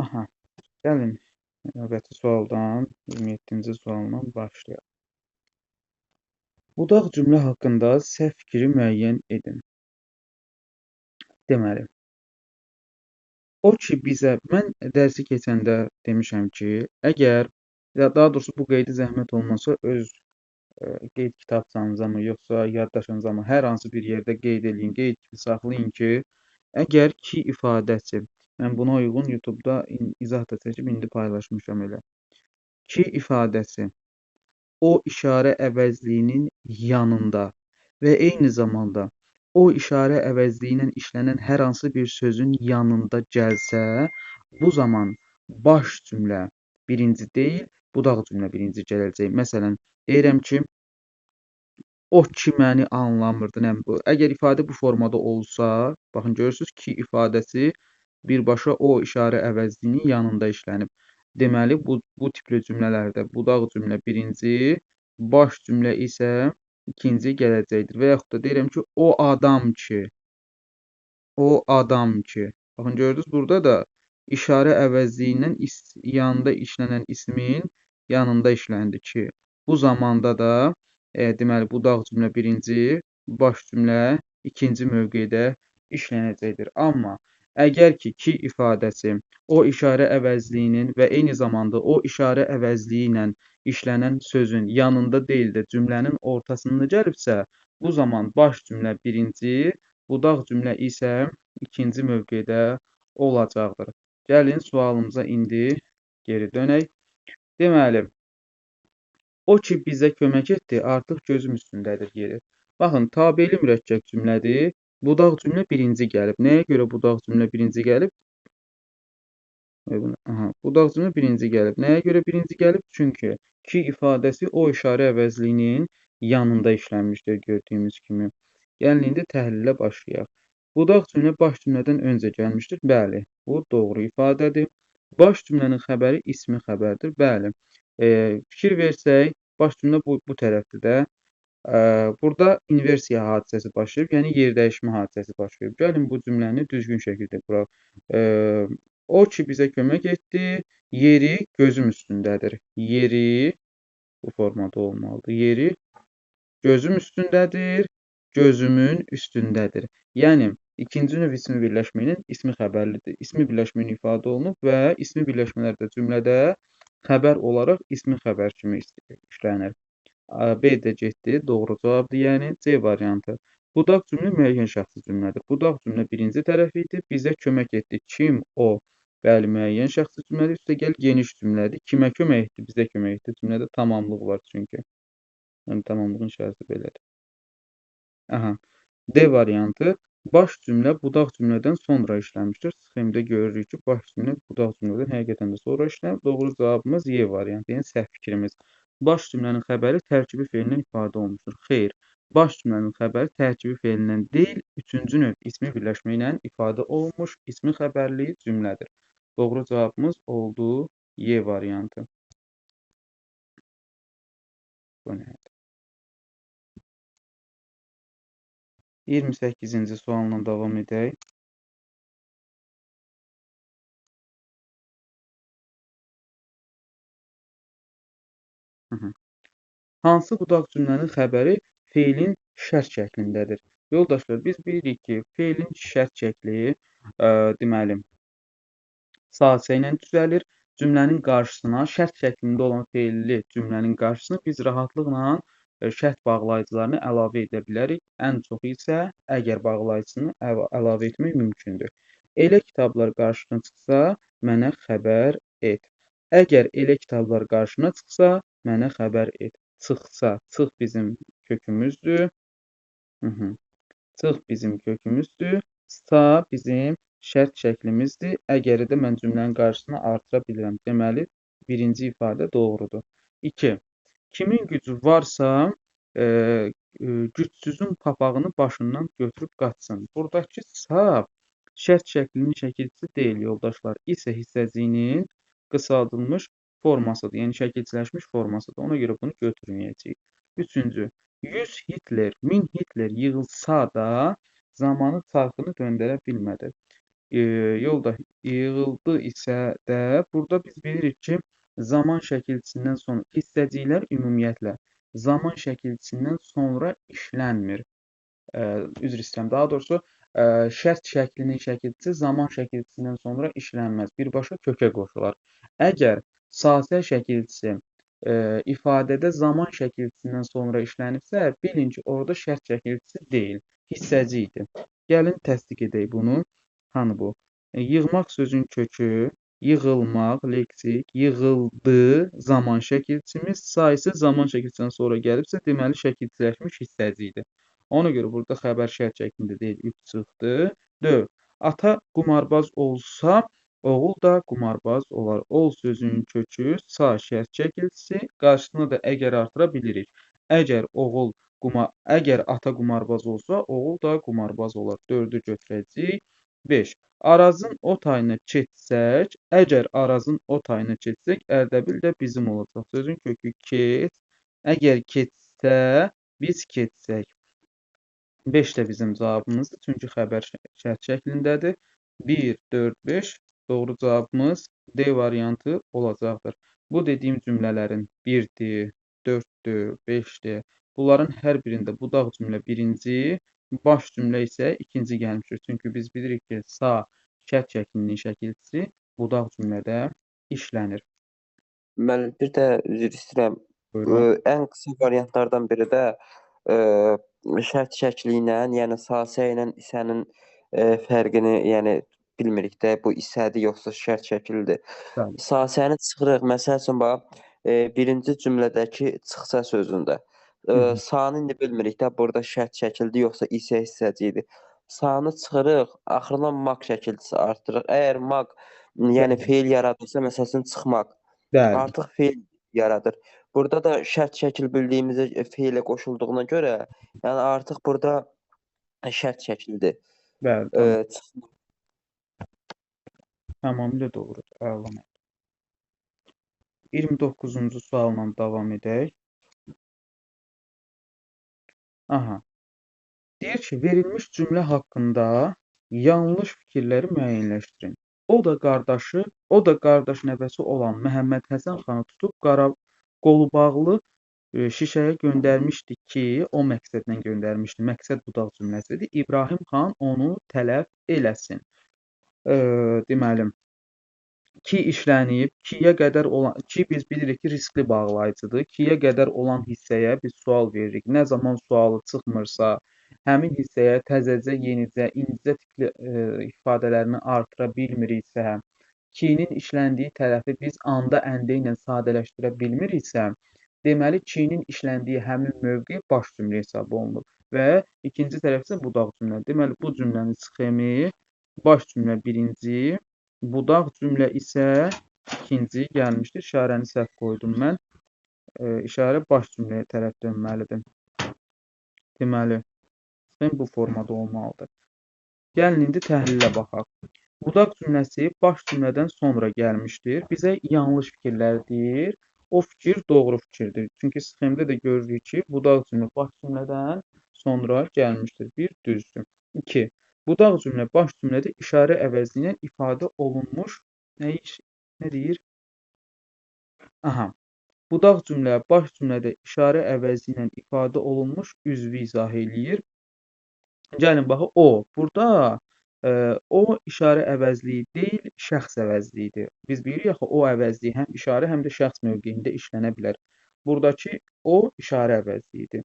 Aha, gəlin növbəti sualdan, 27-ci sualla başlayaq. Budaq cümlə haqqında səhv fikri müəyyən edin. Deməli, o ki bizə, mən dərsi keçəndə demişəm ki, əgər, ya daha doğrusu bu qeydi zəhmət olmasa öz qeyd kitabçanıza mı, yoxsa yaddaşınıza mı, hər hansı bir yerdə qeyd eləyin, qeyd kimi saxlayın ki, əgər ki ifadəsi, mən buna uyğun YouTube-da izah da çəkib indi paylaşmışam elə. Ki ifadəsi o işarə əvəzliyinin yanında və eyni zamanda o işarə əvəzliyi ilə işlənən hər hansı bir sözün yanında gəlsə, bu zaman baş cümlə birinci deyil, budaq cümlə birinci gələcək. Məsələn, deyirəm ki, o ki məni anlamırdı. Əgər ifadə bu formada olsa, baxın görürsünüz ki ifadəsi birbaşa o işarə əvəzliyinin yanında işlənib. Deməli, bu tipli cümlələrdə budaq cümlə birinci, baş cümlə isə ikinci gələcəkdir. Və yaxud da deyirəm ki, o adam ki. Baxın, gördünüz, burada da işarə əvəzliyindən yanında işlənən ismin yanında işləndi ki. Bu zamanda da deməli, budaq cümlə birinci, baş cümlə ikinci mövqedə işlənəcəkdir. Amma əgər ki ifadəsi o işarə əvəzliyinin və eyni zamanda o işarə əvəzliyi ilə işlənən sözün yanında deyil də cümlənin ortasında gəlibsə, bu zaman baş cümlə birinci, budaq cümlə isə ikinci mövqedə olacaqdır. Gəlin sualımıza indi geri dönək. Deməli, o ki bizə kömək etdi, artıq gözüm üstündədir yeri. Baxın, tabeli mürəkkəb cümlədir. Budaq cümlə birinci gəlib. Nəyə görə budaq cümlə birinci gəlib? Budaq cümlə birinci gəlib. Nəyə görə birinci gəlib? Çünki ki ifadəsi o işarə əvəzliyinin yanında işlənmişdir gördüyümüz kimi. Gəlin indi təhlilə başlayaq. Budaq cümlə baş cümlədən öncə gəlmişdir. Bəli, bu doğru ifadədir. Baş cümlənin xəbəri ismi xəbərdir. Bəli. Fikir versək, baş cümlə bu tərəfdir də. Burada inversiya hadisəsi başlayıb, yəni yer dəyişmə hadisəsi başlayıb. Gəlin bu cümləni düzgün şəkildə quraq. O ki bizə kömək etdi, yeri gözüm üstündədir. Yeri bu formada olmalıdır. Yeri gözüm üstündədir, gözümün üstündədir. Yəni ikinci növ ismi birləşmə ilə ismi xəbərlidir. İsmi birləşmə ilə ifadə olunub və ismi birləşmələr də cümlədə xəbər olaraq ismi xəbər kimi işlənir. B də getdi, doğru cavabdır, yəni C variantı. Budaq cümlə müəyyən şəxsi cümlədir. Budaq cümlə birinci tərəf idi, bizə kömək etdi. Kim? O. Bəli, müəyyən şəxsi cümlədir, üstəgəl geniş cümlədir. Kimə kömək etdi? Bizə kömək etdi. Cümlədə tamamlıq var çünki. Yəni tamamlığın şərti belədir. D variantı. Baş cümlə budaq cümlədən sonra işlənmişdir. Sxemdə görürük ki, baş cümlə budaq cümlədən həqiqətən də sonra işlənib. Doğru cavabımız Y variantı, yəni səhv fikrimiz. Baş cümlənin xəbəri tərkibi feilindən ifadə olunmuşdur. Xeyr, baş cümlənin xəbəri tərkibi feilindən deyil, üçüncü növ ismi birləşmə ilə ifadə olunmuş ismi xəbərli cümlədir. Doğru cavabımız oldu Y variantı. Bu nədir? 28-ci sualla davam edək. Hansı budaq cümlənin xəbəri feilin şərt şəklindədir? Yoldaşlar, biz bilirik ki, feilin şərt şəkli deməli sadə ilə düzəlir. Cümlənin qarşısına şərt şəklində olan feilli cümlənin qarşısına biz rahatlıqla şərt bağlayıcılarını əlavə edə bilərik. Ən çox isə əgər bağlayıcısını əlavə etmək mümkündür. Elə kitablar qarşına çıxsa, mənə xəbər et. Əgər elə kitablar qarşına çıxsa, mənə xəbər et. Çıxsa, çıx bizim kökümüzdür. Çıx bizim kökümüzdür. Sa bizim şərt şəklimizdir. Əgəri də mən cümlənin qarşısına artıra bilirəm. Deməli, birinci ifadə doğrudur. 2. Kimin gücü varsa, gücsüzün papağını başından götürüb qaçsın. Buradakı sa şərt şəklinin şəkilçisi deyil, yoldaşlar. İsə hissəciyinin qısaldılmış formasıdır. Yəni, şəkilçiləşmiş formasıdır. Ona görə bunu götürməyəcəyik. 3. 100 Hitler, 1000 Hitler yığılsa da zamanı çarxını döndərə bilmədi. yolda yığıldı isə də burada biz bilirik ki, zaman şəkilçisindən sonra hissəciklər ümumiyyətlə zaman şəkilçisindən sonra işlənmir. Üzr istəyirəm. Daha doğrusu şərt şəklinin şəkilçisi zaman şəkilçisindən sonra işlənməz. Birbaşa kökə qoşular. Əgər sazə şəkilçisi ifadədə zaman şəkilçisindən sonra işlənibsə, bilin ki, orada şərt şəkilçisi deyil, hissəci idi. Gəlin təsdiq edək bunu. Hanı bu? Yığmaq sözün kökü, yığılmaq, leksik, yığıldı zaman şəkilçimiz, sayısı zaman şəkilçisindən sonra gəlibsə, deməli şəkilçiləşmiş hissəci idi. Ona görə burada xəbər şərt şəklində deyil, 3 çıxdı. 4. Ata qumarbaz olsa, oğul da qumarbaz olar. Ol sözünün kökü, sa şərt şəkilçisi, qarşısına da əgər artıra bilirik. Əgər ata qumarbaz olsa, oğul da qumarbaz olar. 4-ü götürəcəyik. 5. Arazın o tayına keçsək, əgər Arazın o tayına keçsək, Ərdəbil də bizim olacaq. Sözün kökü keç, əgər keçsə, biz keçsək. 5 də bizim cavabımızdır, çünki xəbər şərt şəklindədir. 1, 4, 5 doğru cavabımız D variantı olacaqdır. Bu dediyim cümlələrin 1-dir, 4-dür, 5-dir. Bunların hər birində budaq cümlə birinci, baş cümlə isə ikinci gəlmişdir. Çünki biz bilirik ki, sa şərt şəklinin şəkilçisi budaq cümlədə işlənir. Mən bir də üzr istəyirəm. Buyurun. Ən qısa variantlardan biri də şərt şəkli ilə, yəni sasə ilə isənin fərqini, yəni bilmirik də bu isədir yoxsa şərt şəkildir. Bəli. Sasəni çıxırıq. Məsəl üçün bax, birinci cümlədəki çıxsa sözündə. Sanı indi bilmirik də burada şərt şəkildir yoxsa isə hissəcidir. Sanı çıxırıq, axırına maq şəkilçisi artırırıq. Əgər maq, yəni feil yaradırsa, məsəl üçün çıxmaq. Bəli. Artıq feil yaradır. Burada da şərt şəkil bildiyimizdə feilə qoşulduğuna görə, yəni artıq burada şərt şəkildir. Bəli, tamam. Tamamilə doğrudur. Əla. 29-cu sualla davam edək. Aha. Deyir ki, verilmiş cümlə haqqında yanlış fikirləri müəyyənləşdirin. O da qardaş nəvəsi olan Məhəmməd Həsən xanı tutub qolu bağlı şişəyə göndərmişdi ki, o məqsədlə göndərmişdi. Məqsəd budaq cümləsidir. İbrahim xan onu tələf eləsin. Deməli, ki işlənib, kiyə qədər olan, ki biz bilirik ki, riskli bağlayıcıdır. Kiyə qədər olan hissəyə biz sual veririk. Nə zaman sualı çıxmırsa, həmin hissəyə təzəcə, yenicə, indicə tipli ifadələrini artıra bilmiriksə, kinin işləndiyi tərəfi biz anda, əndə ilə sadələşdirə bilmiriksə, deməli, kinin işləndiyi həmin mövqe baş cümlə hesab olunur və ikinci tərəf isə budaq cümlə. Deməli, bu cümlənin sxemi baş cümlə birinci, budaq cümlə isə ikinci gəlmişdir. İşarəni səhv qoydum mən. İşarə baş cümləyə tərəf dönməlidir. Deməli, bu formada olmalıdır. Gəlin indi təhlilə baxaq. Budaq cümləsi baş cümlədən sonra gəlmişdir. Bizə yanlış fikirlər deyir. O fikir doğru fikirdir. Çünki sxemdə də görürük ki, budaq cümlə baş cümlədən sonra gəlmişdir. 1 düzdür. 2. Budaq cümlə baş cümlədə işarə əvəzi ilə ifadə olunmuş nə deyir? Aha. Budaq cümlə baş cümlədə işarə əvəzi ilə ifadə olunmuş üzvü izah eləyir. Gəlin baxın, o. Burada o işarə əvəzliyi deyil, şəxs əvəzliyidir. Biz bilirik axı, o əvəzliyi həm işarə, həm də şəxs mövqeyində işlənə bilər. Buradakı o işarə əvəzliyidir.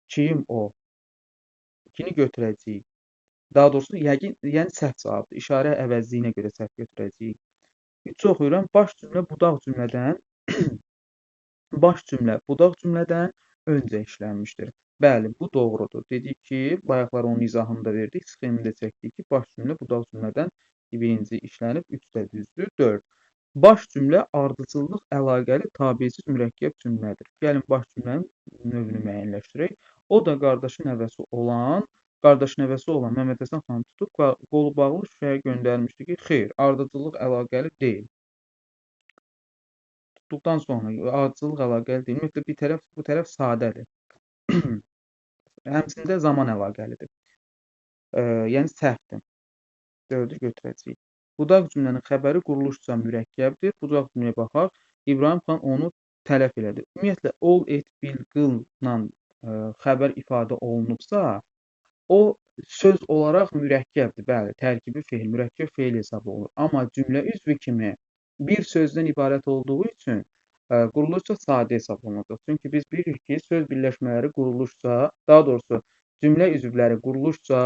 Kim o? İkini götürəcəyik. Daha doğrusu, yəni səhv cavabdır. İşarə əvəzliyinə görə səhv götürəcəyik. Çox oxuyuram. Baş cümlə budaq cümlədən öncə işlənmişdir. Bəli, bu doğrudur. Dedik ki, bayaqlar onun izahını da verdik. Sxemini də çəkdik ki, baş cümlə budaq cümlədən birinci işlənib, 3 də düzdür. 4. Baş cümlə ardıcıllıq əlaqəli tabesiz mürəkkəb cümlədir. Gəlin baş cümlənin növünü müəyyənləşdirək. O da qardaşı nəvəsi olan Məmməd Həsən xanı tutub qolu bağlı şüşəyə göndərmişdi ki, xeyr, ardıcıllıq əlaqəli deyil. Tutduqdan sonra ardıcıllıq əlaqəli deyil. Ümumiyyətlə bu tərəf sadədir. Həmçində zaman əlaqəlidir. Yəni səhvdir. 4-ü götürəcəyik. Budaq cümlənin xəbəri quruluşca mürəkkəbdir. Budaq cümləyə baxaq. İbrahim xan onu tələf elədi. Ümumiyyətlə, ol, et, bil, qılla xəbər ifadə olunubsa, o söz olaraq mürəkkəbdir. Bəli, tərkibi feil, mürəkkəb feil hesab olunur. Amma cümlə üzvü kimi bir sözdən ibarət olduğu üçün quruluşca sadə hesab olunacaq. Çünki biz bilirik ki, söz birləşmələri quruluşca, daha doğrusu cümlə üzvləri quruluşca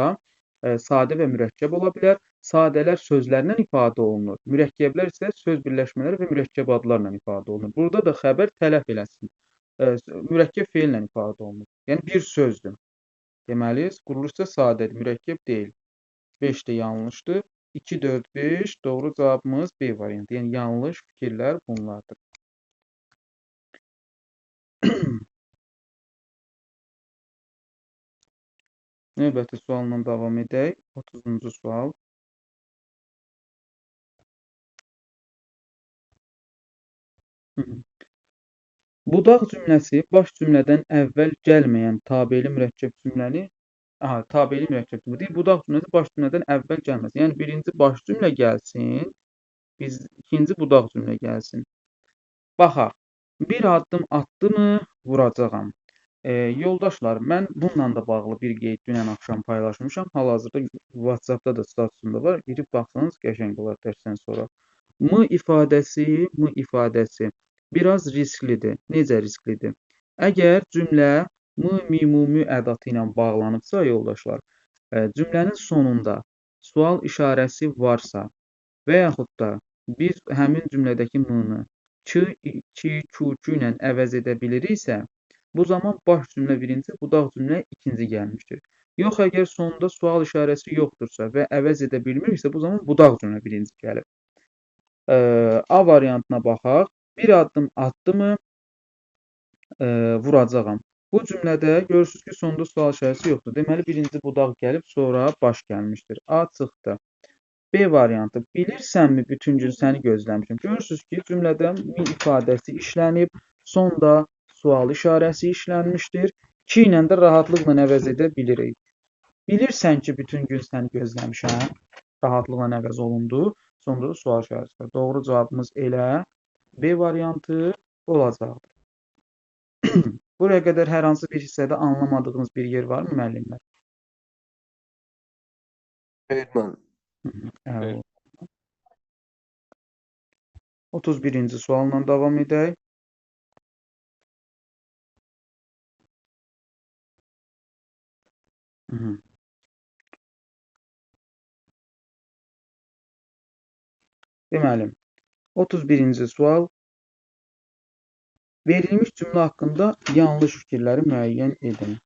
sadə və mürəkkəb ola bilər. Sadələr sözlərlə ifadə olunur. Mürəkkəblər isə söz birləşmələri və mürəkkəb adlarla ifadə olunur. Burada da xəbər tələf eləsin. Mürəkkəb feillə ifadə olunur. Yəni bir sözdür. Deməli, quruluşca sadədir, mürəkkəb deyil. 5 də yanlışdır. 2, 4, 5. Doğru cavabımız B variantı. Yəni yanlış fikirlər bunlardır. Növbəti sualla davam edək. 30-cu sual. Budaq cümləsi baş cümlədən əvvəl gəlməyən tabeili mürəkkəb cümləni tabeili mürəkkəb cümlə deyil. Budaq cümləsi baş cümlədən əvvəl gəlməsin. Yəni birinci baş cümlə gəlsin, ikinci budaq cümlə gəlsin. Baxaq. Bir addım atdımı vuracağam. Yoldaşlar, mən bununla da bağlı bir qeyd dünən axşam paylaşmışam. Hal-hazırda WhatsApp-da da statusunda var. Girib baxsanız qəşəng olar dərsdən sonra. M ifadəsi biraz risklidir. Necə risklidir? Əgər cümlə mü ədatı ilə bağlanıbsa, yoldaşlar, cümlənin sonunda sual işarəsi varsa və yaxud da biz həmin cümlədəki m-nı ki, ku ilə əvəz edə biliriksə, bu zaman baş cümlə birinci, budaq cümlə ikinci gəlmişdir. Yox, əgər sonunda sual işarəsi yoxdursa və əvəz edə bilmiriksə, bu zaman budaq cümlə birinci gəlir. A variantına baxaq. Bir addım atdımı vuracağam. Bu cümlədə görürsünüz ki, sonunda sual işarəsi yoxdur. Deməli, birinci budaq gəlib, sonra baş gəlmişdir. A çıxdı. B variantı. Bilirsənmi, bütün gün səni gözləmişim. Görürsünüz ki, cümlədə mi ifadəsi işlənib, sonda sual işarəsi işlənmişdir. Ki ilə də rahatlıqla əvəz edə bilirik. Bilirsən ki, bütün gün səni gözləmişəm. Rahatlıqla əvəz olundu. Sonda da sual işarəsi var. Doğru cavabımız elə B variantı olacaqdır. Buraya qədər hər hansı bir hissədə anlamadığınız bir yer var mı, müəllimlər? Öyrətmən. 31-ci sualla davam edək. Deməli, 31-ci sual. Verilmiş cümlə haqqında yanlış fikirləri müəyyən edin.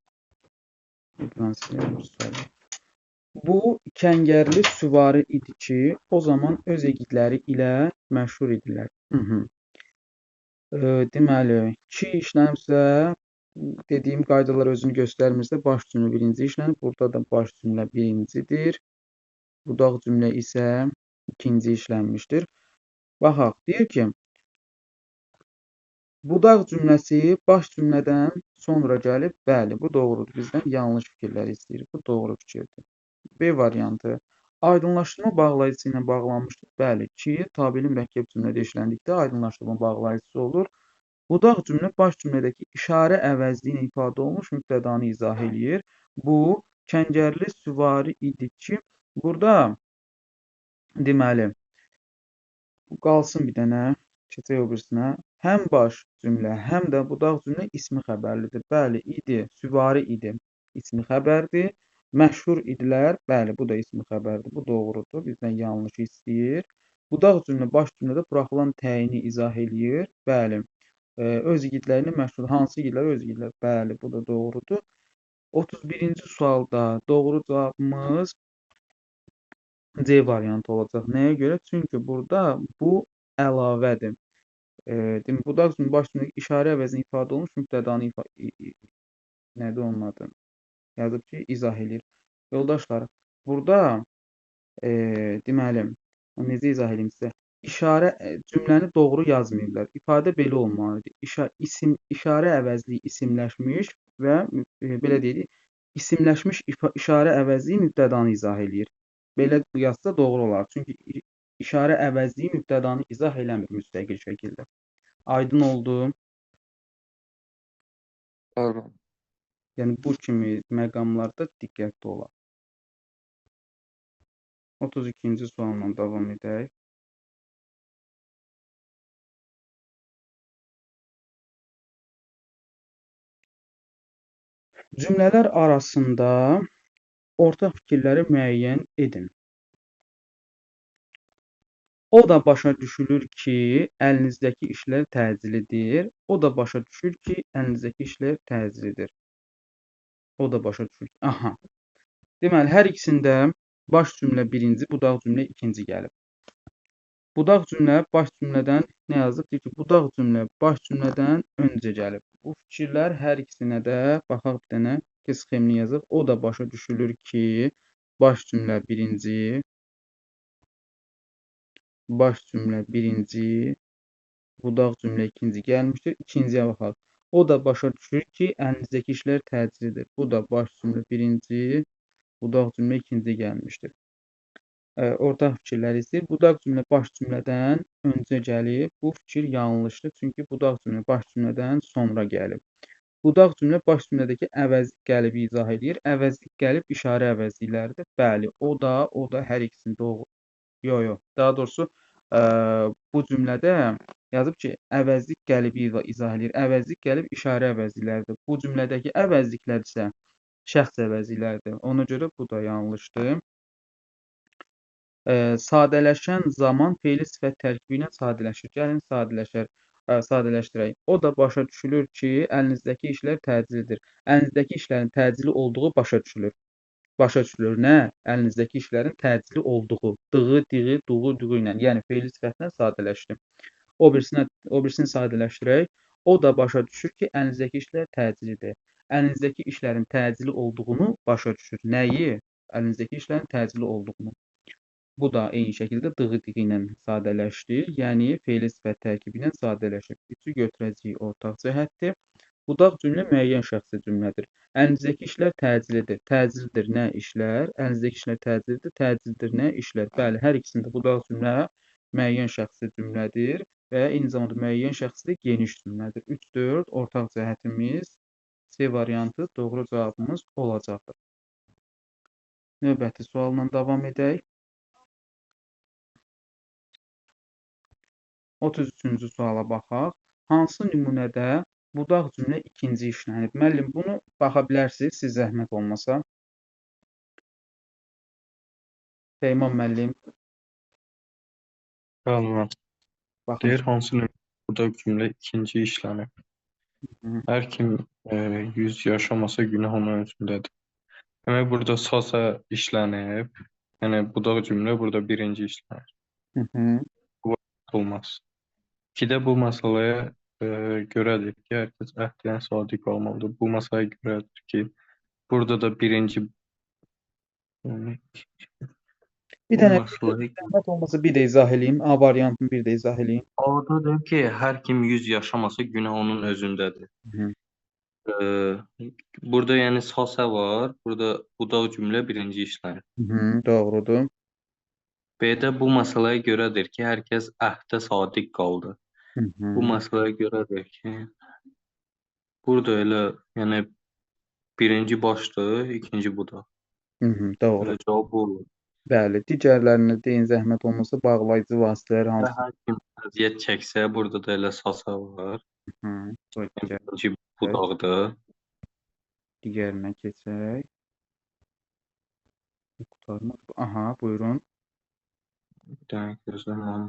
Bu, kəngərli süvari idi ki, o zaman öz igidləri ilə məşhur idilər. Deməli, ki işlənibsə, dediyim qaydalar özünü göstərmirsə, baş cümlə birinci işlənib. Burada da baş cümlə birincidir. Budaq cümlə isə ikinci işlənmişdir. Baxaq, deyir ki, budaq cümləsi baş cümlədən sonra gəlib. Bəli, bu doğrudur. Bizdən yanlış fikirləri istəyir. Bu doğru fikirdir. B variantı. Aydınlaşdırma bağlayıcısı ilə bağlanmışdır. Bəli, ki, tabeli mürəkkəb cümlədə işləndikdə aydınlaşdırma bağlayıcısı olur. Budaq cümlə baş cümlədəki işarə əvəzliyi ilə ifadə olunmuş mübtədanı izah eləyir. Bu, kəngərli süvari idi ki, burada deməli, qalsın bir dənə, keçək o birisinə. Həm baş cümlə, həm də budaq cümlə ismi xəbərlidir. Bəli, idi, süvari idi, ismi xəbərdir. Məşhur idilər, bəli, bu da ismi xəbərdir. Bu doğrudur, bizdən yanlış istəyir. Budaq cümlə baş cümlədə buraxılan təyini izah eləyir. Bəli, öz igidlərini məşhur, hansı igidlər? Öz igidlər. Bəli, bu da doğrudur. 31-ci sualda doğru cavabımız C variantı olacaq. Nəyə görə? Çünki burada bu əlavədir. Demək, budaq cümlə baş cümlə işarə əvəzini ifadə olunmuş mübtədanı nədir onun adı? Yazıb ki, izah edir. Yoldaşlar, burada deməli, necə izah edeyim sizə? Cümləni doğru yazmayıblar. İfadə belə olmalıdır. İşarə əvəzliyi isimləşmiş və belə deyirik, isimləşmiş işarə əvəzliyi mübtədanı izah eləyir. Belə yazsa doğru olar. Çünki işarə əvəzliyi mübtədanı izah eləmir müstəqil şəkildə. Aydın oldu. Tamam. Yəni bu kimi məqamlarda diqqətli olaq. 32-ci sualla davam edək. Cümlələr arasında ortaq fikirləri müəyyən edin. O da başa düşülür ki, əlinizdəki işlər təcilidir. O da başa düşür ki, əlinizdəki işlər təcilidir. O da başa düşür ki, aha. Deməli, hər ikisində baş cümlə birinci, budaq cümlə ikinci gəlib. Budaq cümlə baş cümlədən nə yazıb? Deyir ki, budaq cümlə baş cümlədən öncə gəlib. Bu fikirlər hər ikisinə də baxaq bir dənə ki, sxemini yazıq. O da başa düşülür ki, baş cümlə birinci, budaq cümlə ikinci gəlmişdir. İkinciyə baxaq. O da başa düşür ki, əlinizdəki işlər təcilidir. Bu da baş cümlə birinci, budaq cümlə ikinci gəlmişdir. Ortaq fikirləri istəyir. Budaq cümlə baş cümlədən öncə gəlib. Bu fikir yanlışdır. Çünki budaq cümlə baş cümlədən sonra gəlib. Budaq cümlə baş cümlədəki əvəzlik qəlibi izah edir. Əvəzlik qəlib işarə əvəzlikləridir. Bəli, o da hər ikisini doğru. Yox. Daha doğrusu bu cümlədə yazıb ki, əvəzlik qəlibi izah edir. Əvəzlik qəlib işarə əvəzlikləridir. Bu cümlədəki əvəzliklər isə şəxs əvəzlikləridir. Ona görə bu da yanlışdır. Sadələşən zaman fe'li sifət tərkibi ilə sadələşir. Gəlin sadələşdirək. O da başa düşülür ki, əlinizdəki işlər təcilidir. Əlinizdəki işlərin təcili olduğu başa düşülür. Başa düşülür nə? Əlinizdəki işlərin təcili olduğu. Dığı, diğı, duğu, düğü ilə. Yəni fe'li sifətlə sadələşdi. O birisini sadələşdirək. O da başa düşür ki, əlinizdəki işlər təcilidir. Əlinizdəki işlərin təcili olduğunu başa düşür. Nəyi? Əlinizdəki işlərin təcili olduğunu. Bu da eyni şəkildə dığı diğı ilə sadələşdir. Yəni fe'li sifət tərkibi ilə sadələşir. Üçü götürəcəyik ortaq cəhətdir. Budaq cümlə müəyyən şəxsi cümlədir. Əlinizdəki işlər təcilidir. Təcildir nə işlər? Əlinizdəki işlər təcilidir. Təcildir nə işlər? Bəli, hər ikisində budaq cümlə müəyyən şəxsi cümlədir və eyni zamanda müəyyən şəxsi də geniş cümlədir. 3-4 ortaq cəhətimiz C variantı doğru cavabımız olacaqdır. Növbəti sualla davam edək. 33-cü suala baxaq. Hansı nümunədə budaq cümlə ikinci işlənib? Müəllim, bunu baxa bilərsiniz, siz zəhmət olmasa. Peyman müəllim. Bəli, Baxın. deyir hansı nümunədə budaq cümlə ikinci işlənib? Hər kim 100 yaşamasa günah onun özündədir. Demək, burada sasa işlənib. Yəni budaq cümlə burada birinci işlənir. Bu olmaz. İkidə bu məsələyə görədir ki, hər kəs əhddən sadiq olmalıdır. Bu məsələyə görədir ki, burada da birinci Bir dənə zəhmət olmasa bir də izah eləyim. A variantını bir də izah eləyim. Orada deyir ki, hər kim 100 yaşamasa günah onun özündədir. Burada yəni sasa var, burada budaq cümlə birinci işlənir. Doğrudur. B-də bu məsələyə görədir ki, hər kəs əhdə sadiq qaldı. Bu məsələyə görədir ki, burada elə yəni birinci başdır, ikinci budaq. Doğru. Elə cavab bu olur. Bəli, digərlərini deyin zəhmət olmasa bağlayıcı vasitələr hansı? Hər kim əziyyət çəksə, burada da elə sasa var. Birinci budaqdır. Digərinə keçək. Qurtarmaq. Aha, buyurun. Bir dənə gözləməm.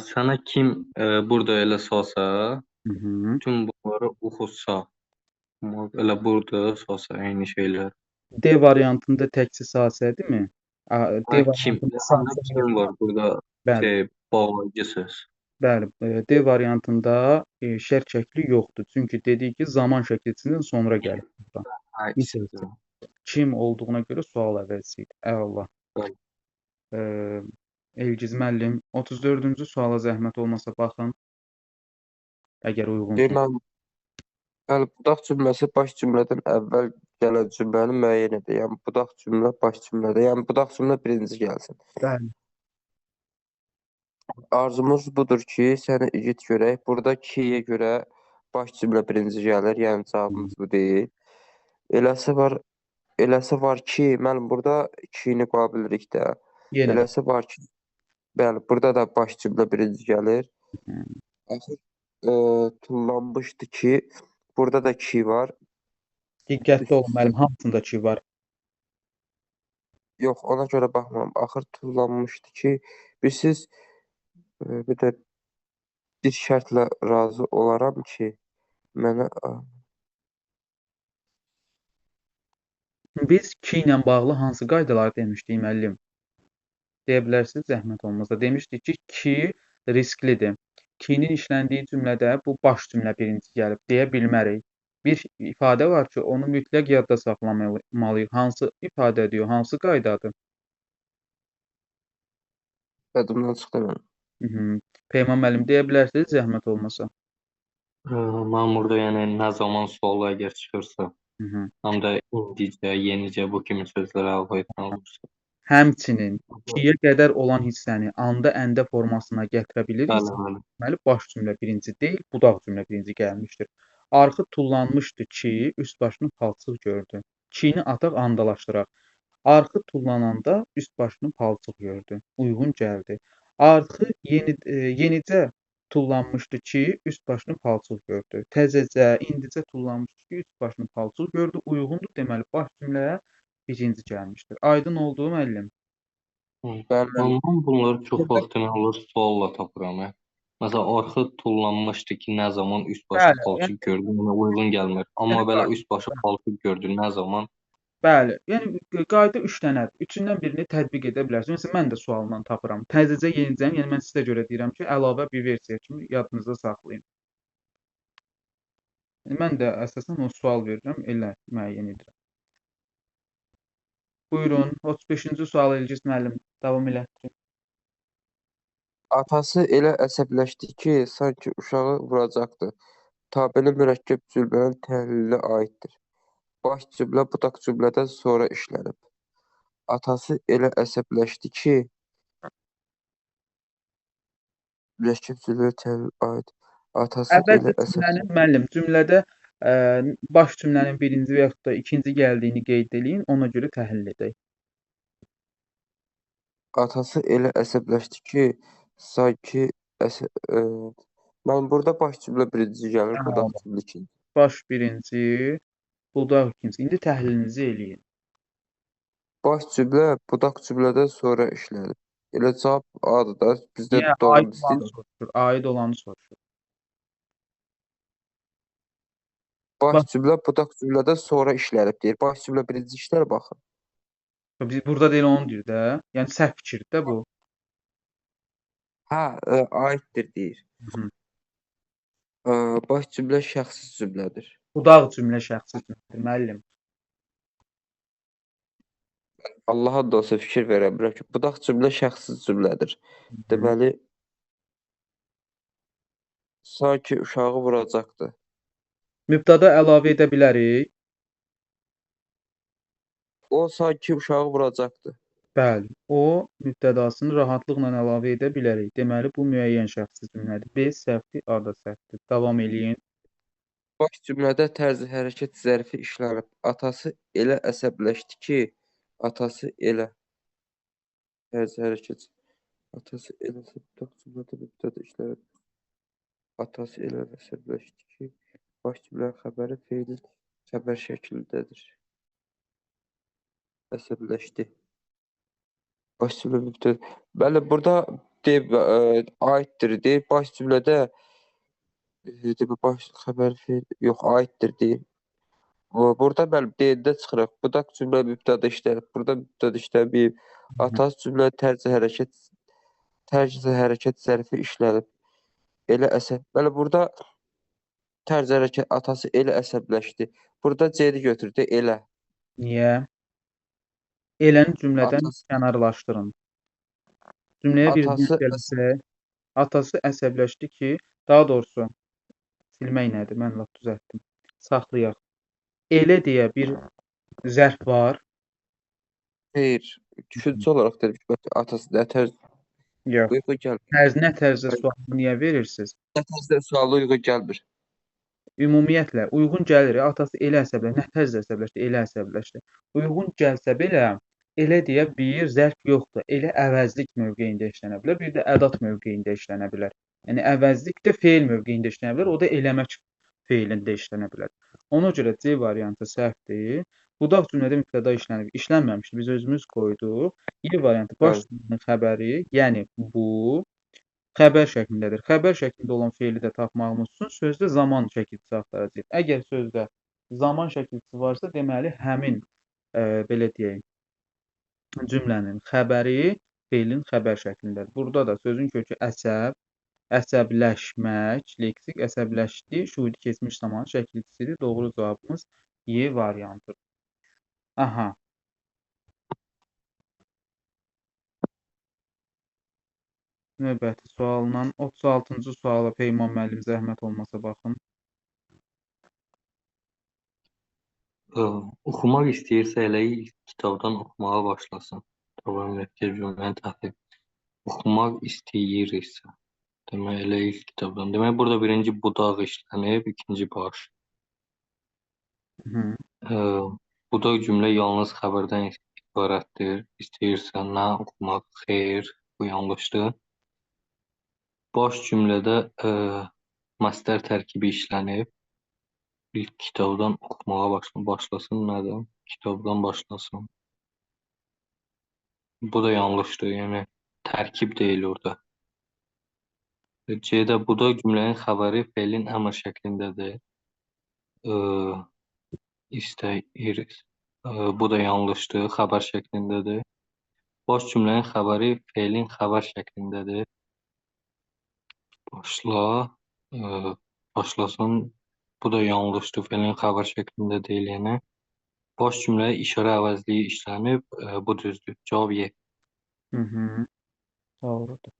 Sənə kim burada elə sasa, bütün bunları oxutsa, elə burada sasa eyni şeylər. D variantında təkcə sasədirmi? D Kim? variantında Kim var burada? Bağlayıcı söz. Bəli, D variantında şərt şəkli yoxdur. Çünki dedik ki, zaman şəklisindən sonra gəlir. Kim olduğuna görə sual əvəzsidir. Əlallah. Elgiz müəllim, 34-cü suala zəhmət olmasa baxın. əgər uyğunsunuz. Deməli, bəli, budaq cümləsi baş cümlədən əvvəl gələn cümləni müəyyən edir. Yəni budaq cümlə baş cümlədə. Yəni budaq cümlə birinci gəlsin. Bəli. Arzumuz budur ki, səni igid görək. Burada kiyə görə baş cümlə birinci gəlir. Yəni cavabımız bu deyil. Eləsi var ki, müəllim burada kini qoya bilirik də. Yenə də. Eləsi var ki, bəli, burada da baş cümlə birinci gəlir. Hı. Axır tullanmışdı ki, burada da ki var. Diqqətli olun müəllim, hamısında ki var. Yox, ona görə baxmam. Axır tullanmışdı ki, siz bir də bir şərtlə razı olaram ki, mənə Biz ki ilə bağlı hansı qaydaları demişdik müəllim? Deyə bilərsiniz, zəhmət olmasa. Demişdik ki, risklidir. Ki-nin işləndiyi cümlədə bu baş cümlə birinci gəlib deyə bilmərik. Bir ifadə var ki, onu mütləq yadda saxlamalıyıq. Hansı ifadədir, hansı qaydadır? yadımdan çıxdı mənim. Peyman müəllim deyə bilərsiniz, zəhmət olmasa. Mən burada yəni nə zaman sualı əgər çıxırsa, Hı. həm də indicə, yenicə bu kimi sözlər əlavə etmək olursa. Həmçinin kiyə qədər olan hissəni anda, əndə formasına gətirə bilirik. Bəli. Deməli, baş cümlə birinci deyil, budaq cümlə birinci gəlmişdir. Arxı tullanmışdı ki, üst başını palçıq gördü. Kini ataq andalaşdıraq. Arxı tullananda üst başını palçıq gördü. Uyğun gəldi. Arxı yenicə tullanmışdı ki, üst başını palçıq gördü. Təzəcə, indicə tullanmışdı ki, üst başını palçıq gördü. Uyğundur. Deməli, baş cümləyə birinci gəlmişdir. Aydın oldu müəllim? Bəli. Mən bunları çox vaxt demək olar sualla tapıram. Məsələn, arxı tullanmışdı ki, nə zaman üst başı Bəli, palçıq gördü, mənə uyğun gəlmir. Amma Yəni belə üst başı palçıq gördü, nə zaman? Bəli, yəni qayda 3 dənədir. Üçündən birini tətbiq edə bilərsiniz. Məsələn, mən də sualdan tapıram. Təzəcə, yenicəni, yəni mən sizə görə deyirəm ki, əlavə bir versiya kimi yadınızda saxlayın. Yəni mən də əsasən o sual verirəm, elə müəyyən edirəm. Buyurun, 35-ci sual Elgiz müəllim, davam elətdirin. Atası elə əsəbləşdi ki, sanki uşağı vuracaqdı. Tabeli mürəkkəb cümlənin təhlilinə aiddir. Baş cümlə budaq cümlədən sonra işlənib. Atası elə əsəbləşdi ki, mürəkkəb cümlənin təhlilinə aid. Atası elə Əvvəlcə əsəbləşdi. cümlənin müəllim, cümlədə baş cümlənin birinci və yaxud da ikinci gəldiyini qeyd eləyin, ona görə təhlil edək. Atası elə əsəbləşdi ki, sanki mən burada baş cümlə birinci gəlir, budaq cümlə ikinci. Baş birinci, budaq ikinci. İndi təhlilinizi eləyin. Baş cümlə budaq cümlədən sonra işlənib. Elə cavab A-dır da. Bizdən Niyə? doğru istəyir. Aid olanı soruşur. Baş cümlə budaq cümlədən sonra işlənib deyir. Baş cümlə birinci işlər baxın. Biz burada deyil onu deyir də. Yəni səhv fikirdir də bu. Hə, aiddir deyir. Baş cümlə şəxsi cümlədir. Budaq cümlə şəxsi cümlədir, müəllim. Allaha da olsa fikir verə bilirəm ki, budaq cümlə şəxsi cümlədir. Deməli, sanki uşağı vuracaqdı. Mübtada əlavə edə bilərik. O sanki uşağı vuracaqdı. Bəli, o mübtədasını rahatlıqla əlavə edə bilərik. Deməli, bu müəyyən şəxsi cümlədir. B səhvdir, A da səhvdir. Davam eləyin. Baş cümlədə tərzi hərəkət zərfi işlənib. Atası elə əsəbləşdi ki, atası elə tərzi hərəkət. Atası elə budaq cümlədə mübtəda işlənib. Atası elə əsəbləşdi ki, baş cümlənin xəbəri feilin xəbər şəklindədir. Əsəbləşdi. Baş cümlə mübtəda. Bəli, burada aiddir deyir. Baş cümlədə baş xəbər feil yox, aiddir deyir. Burada bəli D-də çıxırıq. Budaq cümlə mübtəda işlənib. Burada mübtəda işlənməyib. Atası cümlə tərzi hərəkət zərfi işlənib. Elə bəli, burada tərzi hərəkət atası elə əsəbləşdi. Burada C-ni götürdü, elə. Niyə? Eləni cümlədən kənarlaşdırın. Cümləyə bir gəlsə, atası əsəbləşdi ki, daha doğrusu Silmək nədir? Mən lap düzəltdim. Saxlayaq. Elə deyə bir zərf var. Xeyr, düşüncə olaraq dedim ki, atası nətər Yox. uyğun gəlmir. Nə tərzdə sualını niyə verirsiniz? Nətər suala uyğun gəlmir. Ümumiyyətlə uyğun gəlir. Atası elə əsəbləşdi. Nə tərzdə əsəbləşdi? Elə əsəbləşdi. Uyğun gəlsə belə elə deyə bir zərf yoxdur. Elə əvəzlik mövqeyində işlənə bilər, bir də ədat mövqeyində işlənə bilər. Yəni əvəzlik də fe'l mövqeyində işlənə bilər, o da eləmək fe'lində işlənə bilər. Ona görə C variantı səhvdir. Budaq cümlədə mübtəda işlənib, işlənməmişdi. Biz özümüz qoyduq. Y variantı baş cümlənin xəbəri, yəni bu xəbər şəklindədir. Xəbər şəklində olan fe'li də tapmağımız üçün sözdə zaman şəkilçisi axtaracağıq. Əgər sözdə zaman şəkilçisi varsa, deməli həmin belə deyək, cümlənin xəbəri fe'lin xəbər şəklindədir. Burada da sözün kökü əsəb, əsəbləşmək, leksik əsəbləşdi, şuidi keçmiş zaman şəkilçisidir. Doğru cavabımız Y variantıdır. Aha. Növbəti sualla 36-cı suala Peyman müəllim zəhmət olmasa baxın. Oxumaq istəyirsə elə ilk kitabdan oxumağa başlasın. Davam etdir cümləni təhlil. Oxumaq istəyirsə. Demək elə ilk kitabdan. Demək burada birinci budaq işlənib, ikinci baş. Budaq cümlə yalnız xəbərdən ibarətdir. İstəyirsən nə oxumaq, xeyr, bu yanlışdır. Baş cümlədə mastar tərkibi işlənib. İlk kitabdan oxumağa başlasın nədir? Kitabdan başlasın. Bu da yanlışdır, yəni tərkib deyil orada. C-də budaq cümlənin xəbəri fe'lin əmr şəklindədir. İstəyiriz. Bu da yanlışdır, xəbər şəklindədir. Baş cümlənin xəbəri fe'lin xəbər şəklindədir. Başlasın. Bu da yanlışdır, fe'lin xəbər şəklində deyil, yəni. Baş cümləyə işarə əvəzliyi işlənib, bu düzdür. Cavab Y. Doğrudur.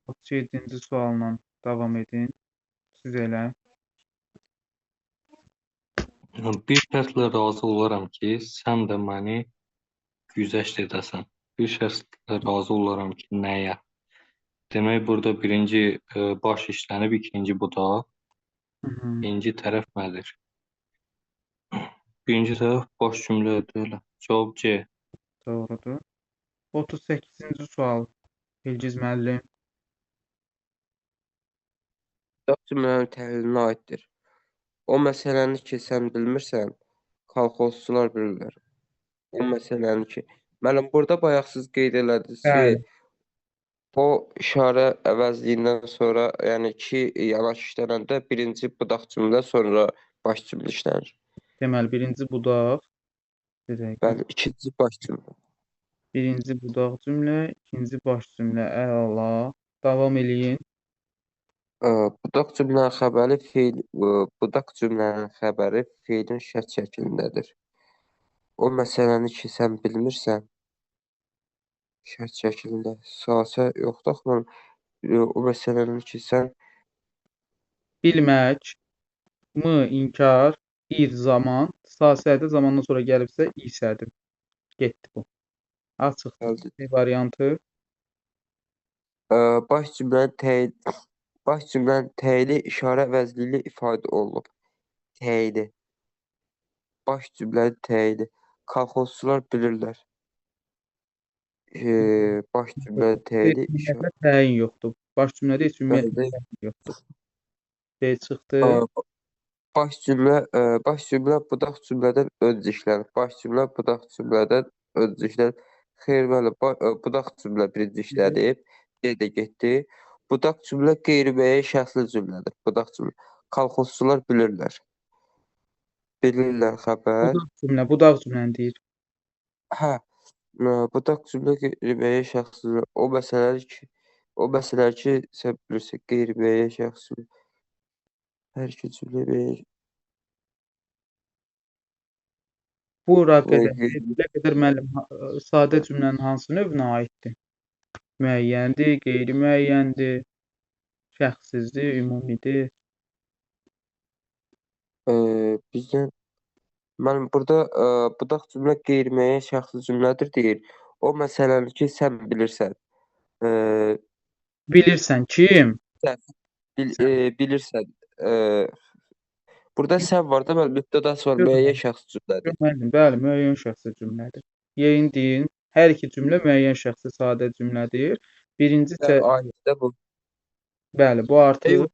37-ci sualla davam edin. Siz elə. Bir şərtlə razı olaram ki, sən də məni güzəşt edəsən. Bir şərtlə razı olaram ki, nəyə? Demək, burada birinci baş işlənib, ikinci budaq. Birinci tərəf nədir? Birinci tərəf baş cümlədir. Cavab C. Doğrudur. 38-ci sual Bilgiz müəllim. Budaq cümlənin təhlilinə aiddir. O məsələni ki, sən bilmirsən, kolxozçular bilirlər. O məsələni ki, müəllim, burada bayaq siz qeyd elədiniz ki, o işarə əvəzliyindən sonra, yəni ki, yanaş işlənəndə birinci budaq cümlə, sonra baş cümlə işlənir. Deməli, birinci budaq. Bəli, ikinci baş cümlə. Birinci budaq cümlə, ikinci baş cümlə. Əla. Davam eləyin. Budaq cümlənin xəbəri fe'lin şərt şəklindədir. O məsələni ki, sən bilmirsən, şərt şəklində, sasə yoxdur axı, o məsələni ki, sən Bilmək, inkar, zaman, sasədə zamandan sonra gəlibsə, isədir. Getdi bu. Açıqdır. C variantı. Baş cümlənin təyidi işarə əvəzliyi ifadə olunub. Təyidi. Baş cümlənin təyidi. Kolxozçular bilirlər. Baş cümlənin təyidi işarə. Təyin yoxdur. Baş cümlədə heç ümumiyyətlə təyin yoxdur. C çıxdı. Baş cümlə budaq cümlədən öncə işlənir. Baş cümlə budaq cümlədən öncə işlənir. Xeyr, bəli, budaq cümlə birinci işlədib. C də getdi. Budaq cümlə qeyri-müəyyən şəxsli cümlədir. Budaq cümlə. Kolxozçular bilirlər. Bilirlər xəbər. Budaq cümləni deyir. Hə. Budaq cümlə qeyri-müəyyən şəxsli cümlə. O məsələlər ki, sən bilirsən, qeyri-müəyyən şəxsli. Hər iki cümlə müəyyən. Bu qədər müəllim sadə cümlənin hansı növünə aiddir? Müəyyəndir, qeyri-müəyyəndir, şəxssizdir, ümumidir. Bizdən müəllim burada budaq cümlə qeyri-müəyyən şəxsi cümlədir deyir. O məsələni ki, sən bilirsən. Eee, Bilirsən kim? sən Sən. bilirsən. Burada sən var da müəllim, mübtədası var, Yox, müəyyən şəxsi yox cümlədir. müəllim, bəli, müəyyən şəxsi cümlədir. Yeyin deyin, hər iki cümlə müəyyən şəxsi sadə cümlədir. Birinci Və aiddir də bu. bəli, bu artıq Yox,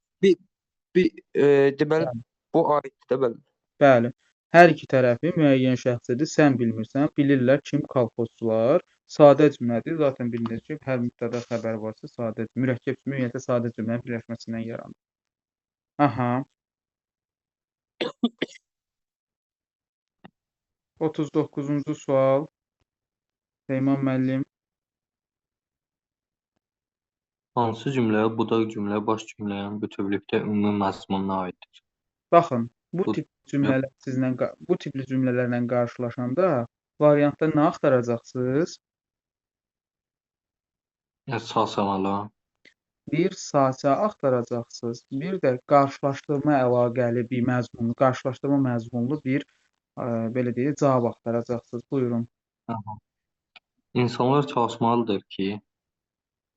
deməli bu aiddir də müəllim. bəli. Hər iki tərəfi müəyyən şəxsidir. Sən bilmirsən, bilirlər kim? Kolxozçular. Sadə cümlədir. Zaten bilinir ki, hər mübtəda xəbər varsa sadə, mürəkkəb cümlə ümumiyyətlə sadə cümlənin birləşməsindən yaranır. Aha. 39-cu sual. Peyman müəllim. Hansı cümlə budaq cümlə baş cümlənin bütövlükdə ümumi məzmununa aiddir? Baxın, bu Bu tip cümlələr bu tipli cümlələrlə qarşılaşanda variantda nə axtaracaqsınız? Əsasamalı. Bir sasə axtaracaqsınız, bir də qarşılaşdırma əlaqəli bir məzmunlu, qarşılaşdırma məzmunlu bir belə deyək, cavab axtaracaqsınız. Buyurun. İnsanlar çalışmalıdır ki,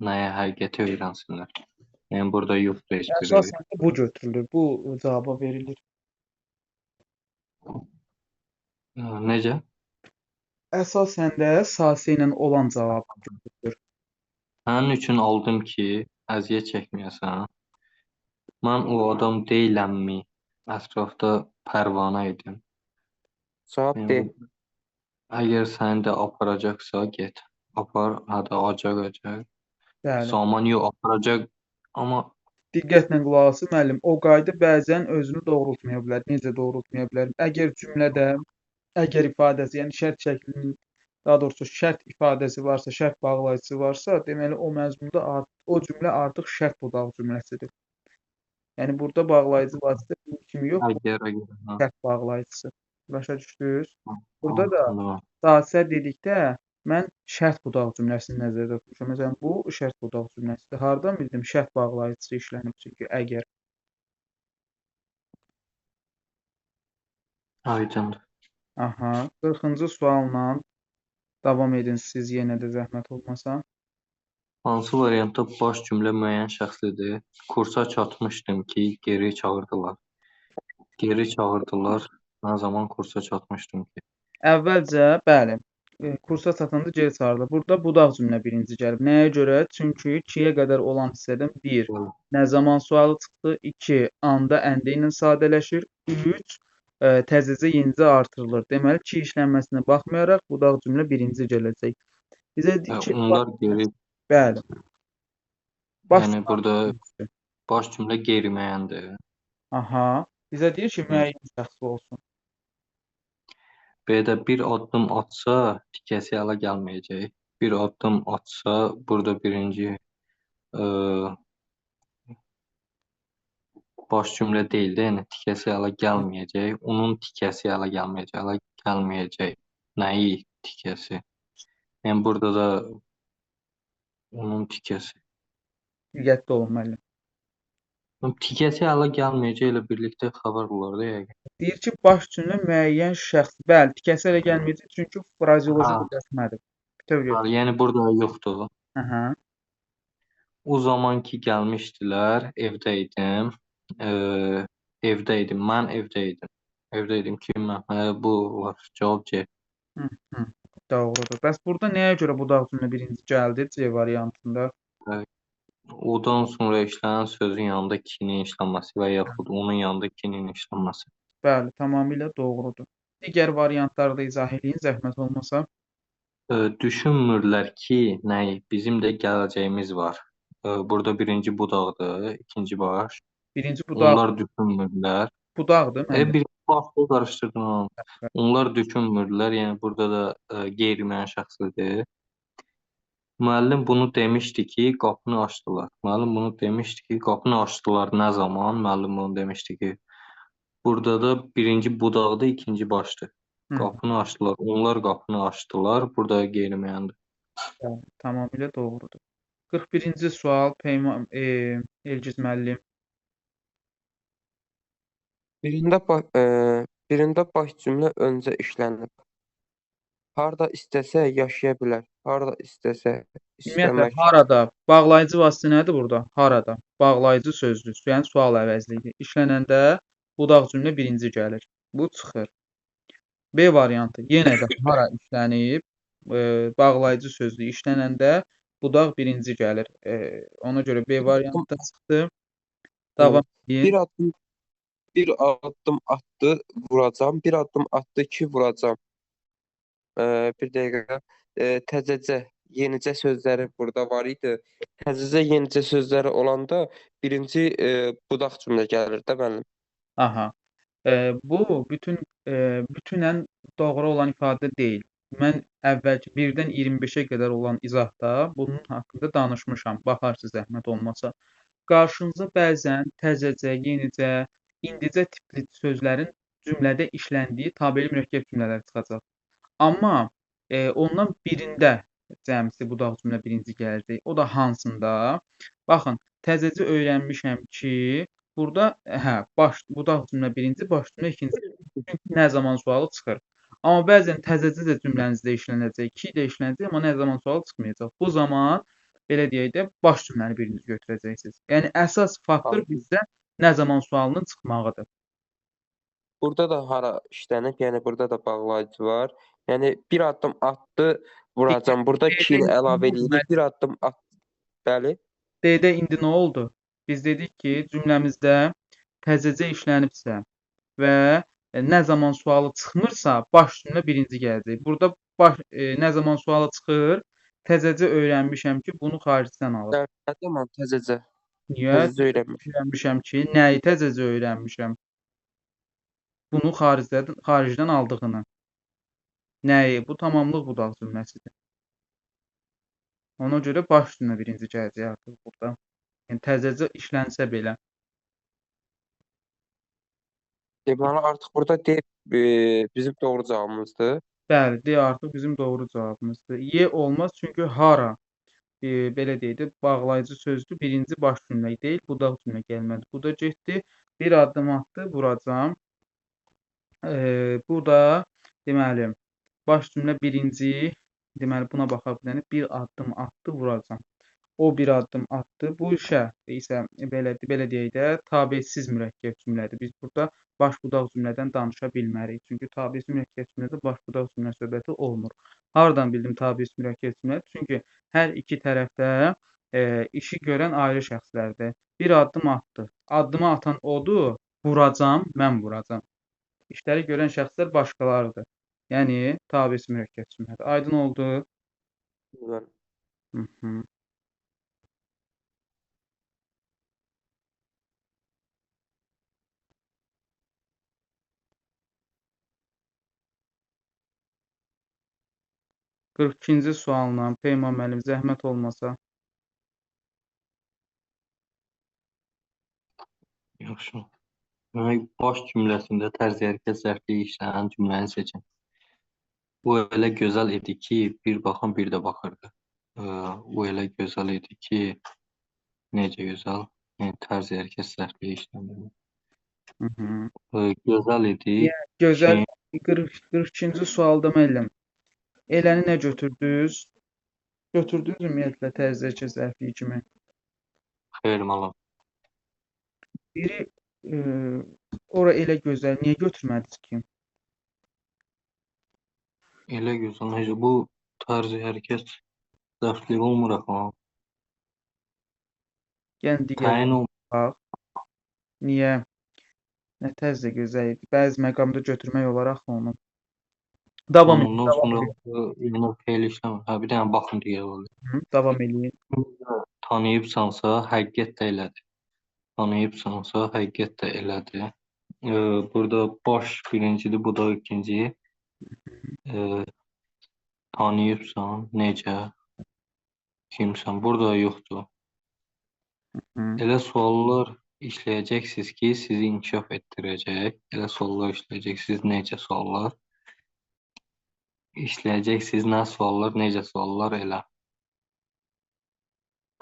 nəyə həqiqəti öyrənsinlər. Yəni burada yoxdur heç biri. Əsasən də bu götürülür, bu cavaba verilir. Necə? Əsasən də sasə ilə olan cavab götürülür. Sənin üçün aldım ki, əziyyət çəkməyəsən. Mən o adam deyiləmmi? Ətrafda pərvanə idim. Cavab Yəni, de. əgər səni də aparacaqsa, get. Apar, hadi acaq. Bəli. Saman yox, aparacaq. Amma Diqqətlə qulaq asın müəllim. O qayda bəzən özünü doğrultmaya bilər. Necə doğrultmaya bilər? Əgər cümlədə əgər ifadəsi, yəni şərt şəklinin, daha doğrusu şərt ifadəsi varsa, şərt bağlayıcısı varsa, deməli o məzmunda o cümlə artıq şərt budaq cümləsidir. Yəni burada bağlayıcı vasitə kimi yox, əgər. şərt bağlayıcısı. Başa düşdünüz? Burada da Anladım. sasə dedikdə mən şərt budaq cümləsini nəzərdə tutmuşam. Məsələn, bu şərt budaq cümləsidir. Hardan bildim şərt bağlayıcısı işlənib? Çünki əgər. Aydındır. Aha. 40-cı sualla davam edin siz yenə də zəhmət olmasa. Hansı variantda baş cümlə müəyyən şəxslidir? Kursa çatmışdım ki, geri çağırdılar. Geri çağırdılar. Nə zaman kursa çatmışdım ki? Əvvəlcə, bəli, kursa çatanda geri çağırılır. Burada budaq cümlə birinci gəlib. Nəyə görə? Çünki 2-yə qədər olan hissədən 1. Nə zaman sualı çıxdı? 2. Anda, əndə ilə sadələşir. 3. Təzəcə yenicə artırılır. Deməli, 2 işlənməsinə baxmayaraq budaq cümlə birinci gələcək. Bizə deyir ki, Onlar geri, bəli. Baş yəni burada cümləsi. baş cümlə qeyri-müəyyəndir. Aha. Bizə deyir ki, müəyyən şəxsi olsun. B-də bir addım atsa, tikəsi ələ gəlməyəcək. Bir addım atsa, burada birinci baş cümlə deyil də, yəni tikəsi ələ gəlməyəcək. Onun tikəsi ələ gəlməyəcək. Ələ gəlməyəcək. Nəyi tikəsi? Yəni burada da onun tikəsi. Diqqətli olun müəllim. Tikəsi ələ gəlməyəcək ilə birlikdə xəbər olar da yəqin. Deyir ki, baş cümlə müəyyən şəxs. Bəli, tikəsi ələ gəlməyəcək çünki frazeoloji Ha. birləşmədir. Bütöv götür. Yəni burada yoxdur. Aha. O zaman ki gəlmişdilər, evdə idim. Evdə idim. Mən evdə idim. Evdə idim ki, mən bu var. Cavab C. Doğrudur. Bəs burada nəyə görə budaq cümlə birinci gəldi C variantında? Odan sonra işlənən sözün yanında kinin işlənməsi və yaxud onun yanında kinin işlənməsi. Bəli, tamamilə doğrudur. Digər variantları da izah eləyin, zəhmət olmasa. Düşünmürlər ki, nəyi? Bizim də gələcəyimiz var. Burada birinci budaqdır, ikinci baş. Birinci budaq, Onlar düşünmürlər. budaqdır məndə. Bir başlığı qarışdırdım. Onlar düşünmürlər, yəni burada da qeyri-müəyyən şəxslidir. Müəllim bunu demişdi ki, qapını açdılar. Müəllim bunu demişdi ki, qapını açdılar nə zaman? Müəllim bunu demişdi ki, burada da birinci budaqdır, ikinci başdır. Qapını açdılar. Onlar qapını açdılar. Burada qeyri-müəyyəndir. Bəli, tamamilə doğrudur. 41-ci sual Elgiz müəllim. Birində baş cümlə öncə işlənib. Harda istəsə yaşaya bilər. Harda istəsə Ümumiyyətlə, istəmək. harada bağlayıcı vasitə nədir burada? Harada. Bağlayıcı sözdür. Yəni sual əvəzliyi. İşlənəndə budaq cümlə birinci gəlir. Bu çıxır. B variantı. Yenə də hara işlənib, bağlayıcı sözdür. İşlənəndə budaq birinci gəlir. Ona görə B variantı da çıxdı. Davam edin. Bir addım bir addım atdı vuracam. Bir addım atdı ki vuracam. Bir dəqiqə. Təzəcə, yenicə sözləri burada var idi. Təzəcə, yenicə sözləri olanda birinci budaq cümlə gəlir də müəllim. Aha. Bu bütünən doğru olan ifadə deyil. Mən əvvəlki 1-dən 25-ə qədər olan izahda bunun haqqında danışmışam. Baxarsınız zəhmət olmasa. Qarşınıza bəzən təzəcə, yenicə, indicə tipli sözlərin cümlədə işləndiyi tabeli mürəkkəb cümlələr çıxacaq. Amma ondan birində cəmsi budaq cümlə birinci gələcək. O da hansında? Baxın, təzəcə öyrənmişəm ki, burada budaq cümlə birinci, baş cümlə ikinci. Çünki nə zaman sualı çıxır. Amma bəzən təzəcə də cümlənizdə işlənəcək, ki də işlənəcək, amma nə zaman sualı çıxmayacaq. Bu zaman belə deyək də baş cümləni birinci götürəcəksiniz. Yəni əsas faktor bizdə nə zaman sualının çıxmağıdır. Burada da hara işlənib, yəni burada da bağlayıcı var. Yəni bir addım atdı vuracam. Burada ki ilə əlavə edirik. Bir addım at. Bəli. D-də indi nə oldu? Biz dedik ki, cümləmizdə təzəcə işlənibsə və nə zaman sualı çıxmırsa, baş cümlə birinci gələcək. Burada nə zaman sualı çıxır? Təzəcə öyrənmişəm ki, bunu xaricdən alır. Nə zaman təzəcə? Niyə? Təzəcə öyrənmişəm. Öyrənmişəm ki, nəyi təzəcə öyrənmişəm? Bunu xaricdən aldığını. Nəyi? Bu tamamlıq budaq cümləsidir. Ona görə baş cümlə birinci gələcək artıq burada. Yəni təzəcə işlənsə belə. Deməli artıq burada D bizim doğru cavabımızdır. Bəli, D artıq bizim doğru cavabımızdır. Y olmaz çünki hara belə deyək də bağlayıcı sözdür. Birinci baş cümlə deyil, budaq cümlə gəlməlidir. Bu da getdi. Bir addım atdı, vuracam. Burada deməli baş cümlə birinci, deməli buna baxa bilərik. Bir addım atdı, vuracam. O bir addım atdı. Bu işə isə belə deyək də tabesiz mürəkkəb cümlədir. Biz burada baş budaq cümlədən danışa bilmərik. Çünki tabesiz mürəkkəb cümlədə baş budaq cümlə söhbəti olmur. Hardan bildim tabesiz mürəkkəb cümlə? Çünki hər iki tərəfdə işi görən ayrı şəxslərdir. Bir addım atdı. Addımı atan odur, vuracam, mən vuracam. İşləri görən şəxslər başqalarıdır. Yəni tabesiz mürəkkəb cümlədir. Aydın oldu? Hı. 42-ci sualla Peyman müəllim zəhmət olmasa. Yaxşı. Demək, baş cümləsində tərzi hərəkət zərfliyi işlənən cümləni seçin. O elə gözəl idi ki, bir baxan bir də baxırdı. O elə gözəl idi ki, necə gözəl? Yəni tərzi hərəkət zərfliyi işlənir. Gözəl idi. Gözəl 42-ci sualda müəllim. Eləni nə götürdünüz? Götürdünüz ümumiyyətlə tərzi hərəkət zərfliyi kimi? Xeyr, malam. Biri ora elə gözəl, niyə götürmədiniz ki? Elə gözəl, necə bu tərzi hərəkət zərfliyi olmur axı. Yəni digər bax. Niyə? Nə tərzdə gözəl idi. Bəzi məqamda götürmək olar axı onu. Davam edin. Ondan sonra fe'l işləmir. Bir dənə baxın deyə olur. Davam edin. Tanıyıbsansa, həqiqət də elədir. Tanıyıbsansa, həqiqət də elədir. Burada baş birincidir, budaq ikinci. Tanıyıbsan, necə, kimsən, burada yoxdur. Elə suallar işləyəcəksiniz ki, sizi inkişaf etdirəcək. Elə suallar işləyəcəksiniz, necə suallar. İşləyəcəksiniz, nə suallar, necə suallar, elə.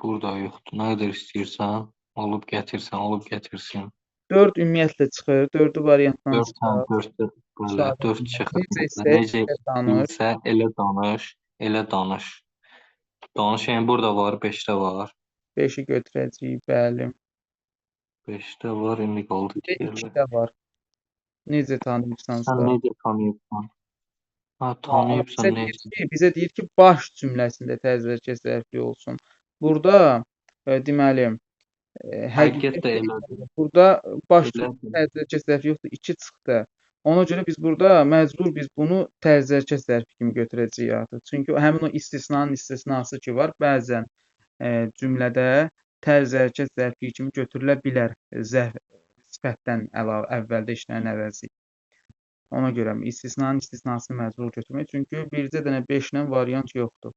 Burada yoxdur. Nə qədər istəyirsən, olub gətirsən, olub gətirsin. 4 ümumiyyətlə çıxır. 4-ü variantdan 4 çıxar. 4 belə İfadə 4 edilməz. çıxır. Necə istəyir, Necə elə danış. bilsə elə danış, elə danış. Danış, yəni burada var, 5-də var. 5-i götürəcəyik, bəli. 5-də var, indi qaldı Bir də digərləri. 2-də var. Necə Sən tanıyırsansa. necə tanıyırsan? Ha, Bizə tanıyırsan deyir necə? ki, bizə deyir ki, baş cümləsində təzərkəz zərfli olsun. Burada deməli, həqiqət Həqiqət də elədir. burada baş Elədir. təzərkəz zərfi yoxdur, 2 çıxdı. Ona görə biz burada məcbur biz bunu təzərkəz zərfi kimi götürəcəyik artıq. Çünki həmin o istisnanın istisnası ki var, bəzən cümlədə təzərkəz zərfi kimi götürülə bilər. Zərf sifətdən əlavə əvvəldə işlənən əvəzi. Ona görə istisnanın istisnasını məcbur götürmək. Çünki bircə dənə 5 ilə variant yoxdur.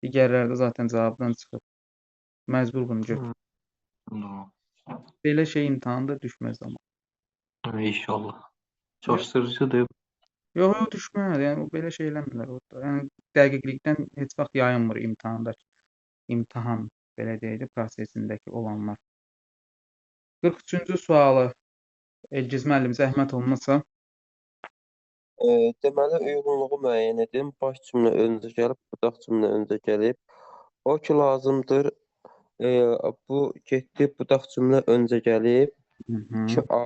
Digərləri də zaten cavabdan çıxıb. Məcbur bunu götür. Belə şey imtahanda düşməz amma. İnşallah. Çaşdırıcıdır. Yox, düşməz. Yəni belə şey eləmirlər orada. Yəni dəqiqlikdən heç vaxt yayınmır imtahanda. İmtahan belə deyək də prosesindəki olanlar. 43-cü sualı Elgiz müəllim zəhmət olmasa. Deməli, uyğunluğu müəyyən edin. Baş cümlə öncə gəlib, budaq cümlə öncə gəlib. O ki lazımdır. Bu getdi, budaq cümlə öncə gəlib. 2A.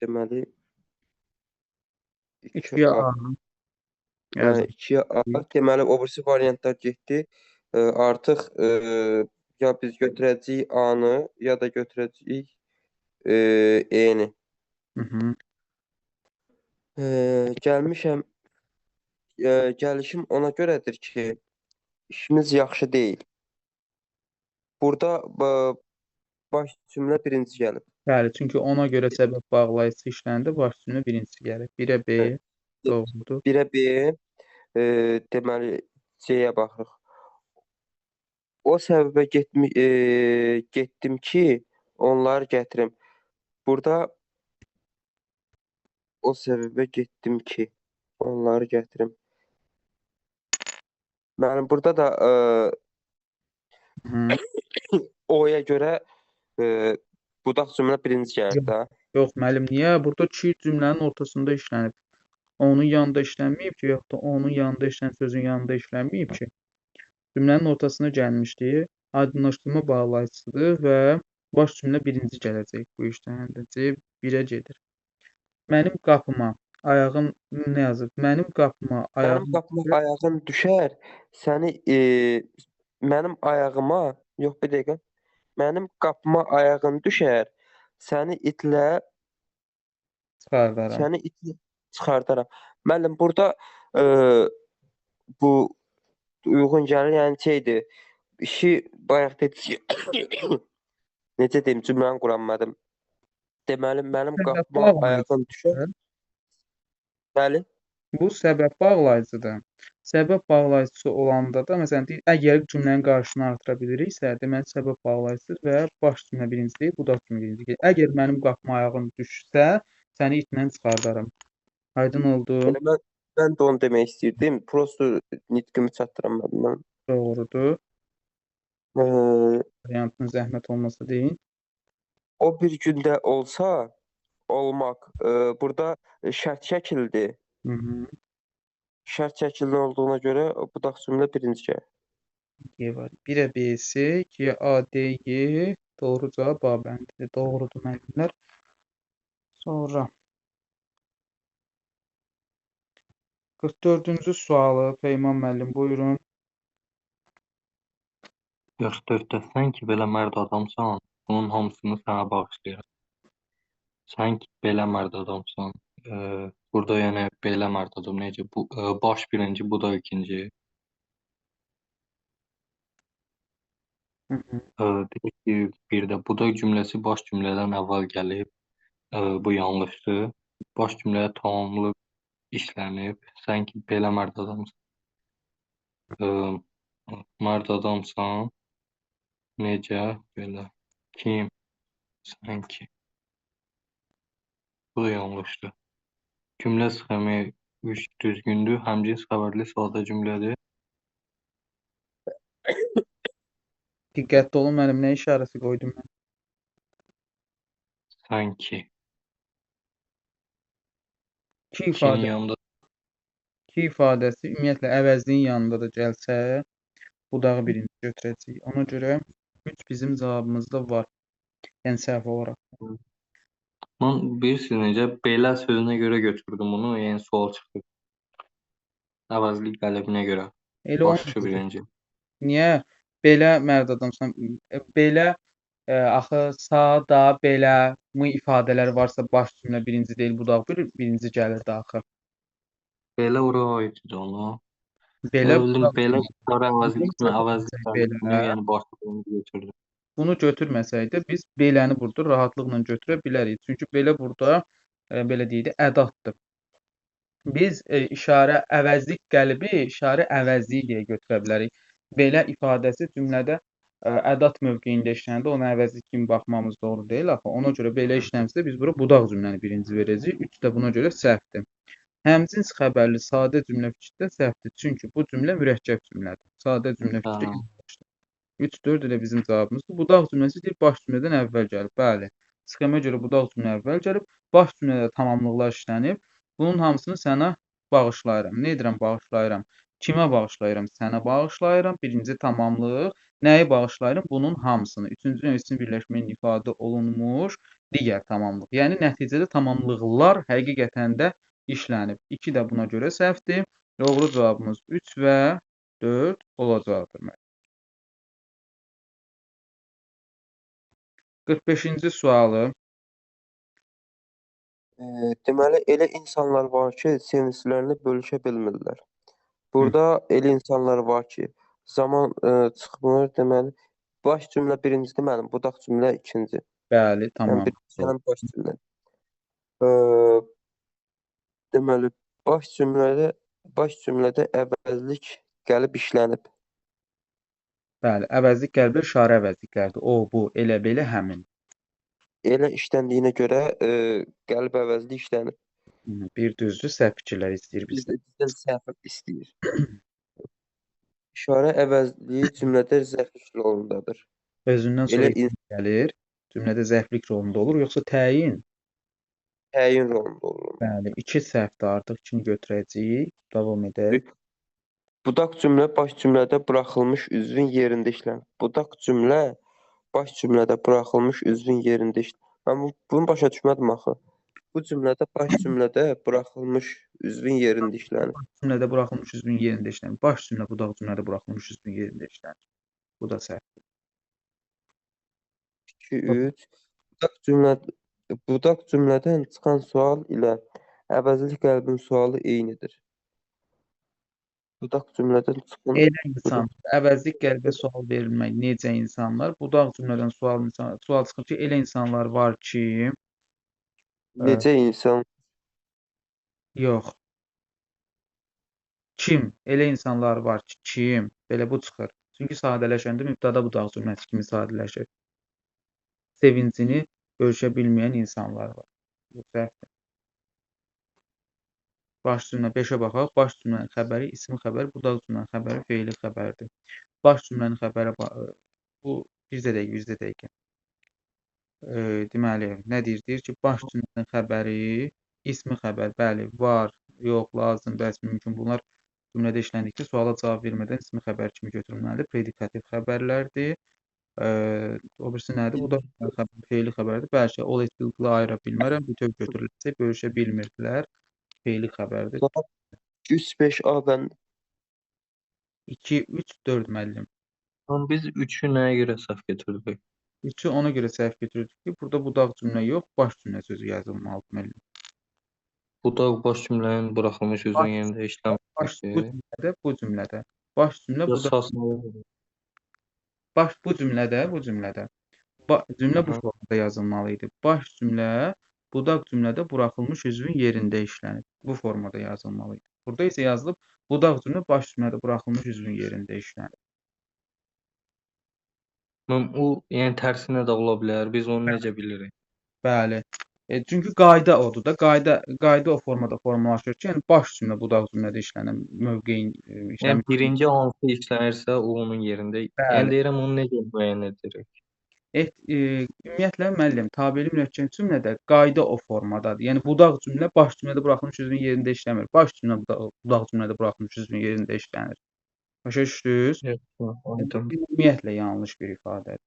Deməli, 2-yə 2A. A. 2A. Deməli, o birisi variantlar getdi. Artıq ya biz götürəcəyik A-nı, ya da götürəcəyik E-ni. Gəlişim ona görədir ki, işimiz yaxşı deyil. Burada baş cümlə birinci gəlib. Bəli, çünki ona görə səbəb bağlayıcısı işləndə baş cümlə birincisi gəlir. 1-ə B Evet. doğrudur. 1-ə B, deməli C-yə baxırıq. O səbəbə getdim ki, onları gətirim. Burada o səbəbə getdim ki, onları gətirim. Mənim burada da o-ya görə budaq cümlə birinci gəlir də. Yox, müəllim, niyə? Burada ki cümlənin ortasında işlənib. Onun yanında işlənməyib ki, yoxsa onun yanında işlən sözün yanında işlənməyib ki. Cümlənin ortasına gəlmişdi. Aydınlaşdırma bağlayıcısıdır və baş cümlə birinci gələcək bu işləndə. C 1-ə gedir. Mənim qapıma ayağın nə yazıb? Mənim qapıma Mənim qapıma ayağın düşər. Səni mənim ayağıma, yox bir dəqiqə. Mənim qapıma ayağın düşər. Səni itlə çıxardaram. Müəllim, burada bu uyğun gəlir, yəni şeydir. İşi bayaq dedik necə deyim, cümləni quramadım. Deməli, mənim qapıma ayağın düşər. Bəli. Bu səbəb bağlayıcıdır. Səbəb bağlayıcısı olanda da, məsələn, əgər cümlənin qarşısını artıra biliriksə, deməli səbəb bağlayıcıdır və baş cümlə birinci deyil, budaq cümlə birinci deyil. Əgər mənim qapıma ayağın düşsə, səni itlə çıxardaram. Aydın oldu. Mən də onu demək istəyirdim. Prosto nitqimi çatdıramadım. Doğrudur. Variantın zəhmət olmasa deyin. O bir gündə olsa, olmaq. Burada şərt şəkildir. Şərt şəkilli olduğuna görə budaq cümlə birinci gəlir. Y var. 1-ə B-si, 2-yə A, D, Y. Doğru cavab A bəndidir. Doğrudur müəllimlər. Sonra 44-cü sualı Peyman müəllim buyurun. 44-də sən ki belə mərd adamsan, bunun hamısını sənə bağışlayıram. Sən ki belə mərd adamsan. Burada yəni belə mərd adam necə? Bu baş birinci, bu da ikinci. Deyək ki, bir də bu da cümləsi baş cümlədən əvvəl gəlib. Bu yanlışdır. Baş cümləyə tamamlı işlənib. Sən ki belə mərd adamsan. Mərd adamsan. Necə? Belə. Kim? Sən ki. Bu da yanlışdır. Cümlə sxemi 3 düzgündür. Həmcins xəbərli sadə cümlədir. Diqqətli olun müəllim, nə işarəsi qoydum mən? Sanki. Ki İkinin ifadə, yanında ki ifadəsi ümumiyyətlə əvəzliyin yanında da gəlsə, budağı birinci götürəcəyik. Ona görə 3 bizim cavabımızda var. Yəni səhv olaraq. mən bilirsiniz necə belə sözünə görə götürdüm bunu. Yəni sual çıxdı. Əvəzlik qəlibinə görə. Elə Başçı olmadı. birinci. Niyə belə mərd adamsan? Belə axı sa, da, belə mı ifadələr varsa baş cümlə birinci deyil, budaq birinci gəlir də axı. Belə ora aiddir ona. Belə Bildim budaq belə cümlə. sarı əvəzlik kimi Bunu əvəzlik qəlib bunu belə, yəni başçı birinci götürdüm. bunu götürməsək də biz beləni burada rahatlıqla götürə bilərik. Çünki belə burada belə deyək də ədatdır. Biz işarə əvəzlik qəlibi işarə əvəzliyi deyə götürə bilərik. Belə ifadəsi cümlədə ədat mövqeyində işlənəndə ona əvəzlik kimi baxmamız doğru deyil axı. Ona görə belə işləmsə biz bura budaq cümləni birinci verəcəyik. 3 də buna görə səhvdir. Həmcins xəbərli sadə cümlə fikirdə səhvdir. Çünki bu cümlə mürəkkəb cümlədir. Sadə cümlə fikri Hə. 3-4 elə bizim cavabımızdır. Budaq cümləsi deyir, baş cümlədən əvvəl gəlib. Bəli. Sxemə görə budaq cümlə əvvəl gəlib, baş cümlədə tamamlıqlar işlənib. Bunun hamısını sənə bağışlayıram. Nə edirəm? Bağışlayıram. Kimə bağışlayıram? Sənə bağışlayıram. Birinci tamamlıq. Nəyi bağışlayıram? Bunun hamısını. Üçüncü növ isim birləşməyin ifadə olunmuş digər tamamlıq. Yəni nəticədə tamamlıqlar həqiqətən də işlənib. 2 də buna görə səhvdir. Doğru cavabımız 3 və 4 olacaqdır. 45-ci sualı. Deməli, elə insanlar var ki, sevinclərini bölüşə bilmirlər. Burada elə insanlar var ki, zaman çıxmır, deməli, baş cümlə birincidir mənim, budaq cümlə ikinci. Bəli, Yəni tamam. birinci gələn baş cümlə. Deməli, baş cümlədə əvəzlik gəlib işlənib. Bəli, əvəzlik qəlbə işarə əvəzliklərdir. O, bu, elə, belə, həmin. Elə işləndiyinə görə qəlb əvəzli işlənib. Bir düzdür, səhv fikirlər istəyir bizdən. Bizdən səhv istəyir. İşarə əvəzliyi cümlədə zərf rolundadır. Özündən sonra Elə gəlir. Cümlədə zərflik rolunda olur, yoxsa təyin? təyin rolunda olur. Bəli, 2 səhvdir artıq. 2-ni götürəcəyik. Davam edək. Budaq cümlə baş cümlədə buraxılmış üzvün yerində işlənir. Budaq cümlə baş cümlədə buraxılmış üzvün yerində işlənir. Mən bunu başa düşmədim axı. Bu cümlədə baş cümlədə buraxılmış üzvün yerində işlənir. Cümlədə buraxılmış üzvün yerində işlənir. Baş cümlə budaq cümlədə buraxılmış üzvün yerində işlənir. Bu da səhv. 2, 3. Budaq cümlədən çıxan sual ilə əvəzlik qəlbin sualı eynidir. Budaq cümlədən çıxan Elə insan, əvəzlik qəlbə sual verilmək necə insanlar? Budaq cümlədən sual çıxır ki, elə insanlar var ki, necə insan yox. Kim? Elə insanlar var ki, kim? Belə bu çıxır. Çünki sadələşəndə mübtəda budaq cümləsi kimi sadələşir. Sevincini bölüşə bilməyən insanlar var. Bu səhvdir. Baş cümlə 5-ə baxaq. Baş cümlənin xəbəri ismi xəbər, budaq cümlənin xəbəri feili xəbərdir. Baş cümlənin xəbəri bu bizdə dəqiqə. Deməli, nə deyir? Deyir ki, baş cümlənin xəbəri ismi xəbər, bəli, var, yox, lazım, bəs, mümkün. Bunlar cümlədə işləndikdə suala cavab vermədən ismi xəbər kimi götürülməlidir. Predikativ xəbərlərdir. O birisi nədir? Bu da feili xəbərdir. Bəlkə ol etdiklə ayıra bilmərəm. Bütöv götürüləcək, bölüşə bilmirdilər. Feili xəbərdir. 3-5 A bənd 2, 3, 4 müəllim. Biz 3-ü nəyə görə səhv götürdük? 3-ü ona görə səhv götürdük ki, burada budaq cümlə yox, baş cümlə sözü yazılmalıdır müəllim. Budaq baş cümlənin buraxılmış üzvün yerində Bu işləməkdir. cümlədə. Baş cümlə budaq cümlədə. Cümlə bu formada yazılmalı idi. Baş cümlə budaq cümlədə buraxılmış üzvün yerində işlənib. Bu formada yazılmalı idi. Burada isə yazılıb budaq cümlə baş cümlədə buraxılmış üzvün yerində işlənib. O, yəni tərsinə də ola bilər. Biz onu necə bilirik? Bəli. Çünki qayda odur da. Qayda o formada formalaşır ki, yəni baş cümlə budaq cümlədə işlənən mövqeyin Yəni işləmiş. birinci hansı işlənirsə, o onun yerində. Bəli. Yəni deyirəm onu necə müəyyən edirik? Ümumiyyətlə müəllim, tabeli mürəkkəb cümlədə qayda o formadadır. Yəni budaq cümlə baş cümlədə buraxılmış sözün yerində işləmir. Baş cümlə budaq cümlədə buraxılmış sözün yerində işlənir. Başa düşdünüz? Yaxşı, Yəni, aydın. bu ümumiyyətlə yanlış bir ifadədir.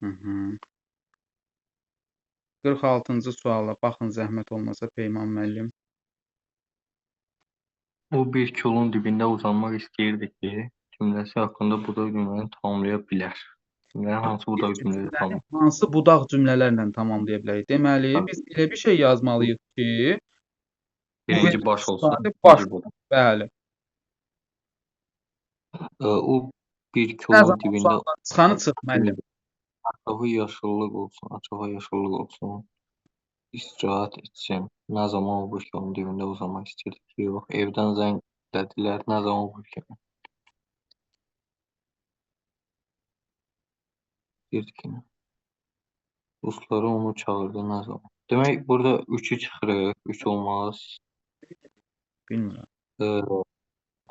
Hı -hı. 46-cı suala baxın zəhmət olmasa Peyman müəllim. O bir kolun dibində uzanmaq istəyirdi ki, cümləsi haqqında budaq cümləni tamamlaya bilər. Cümlənin hansı budaq cümlələri Cümləni tamam? hansı budaq cümlələrlə tamamlaya bilərik? Deməli, Bəli. biz elə bir şey yazmalıyıq ki, bu Birinci verilmiş baş olsun, ifadə baş. ikinci budaq. Bəli. O bir Nə kolun zaman dibində sualdan çıxanı çıx müəllim. açığı yaşıllıq olsun, açığı yaşıllıq olsun. İstirahət etsin. Nə zaman o bir kolun dibində uzanmaq istəyirdi ki, yox, evdən zəng elədilər, nə zaman o bir kolun istəyirdi ki, dostları onu çağırdı, nə zaman. Demək, burada 3-ü çıxırıq, 3 olmaz. Bilmirəm.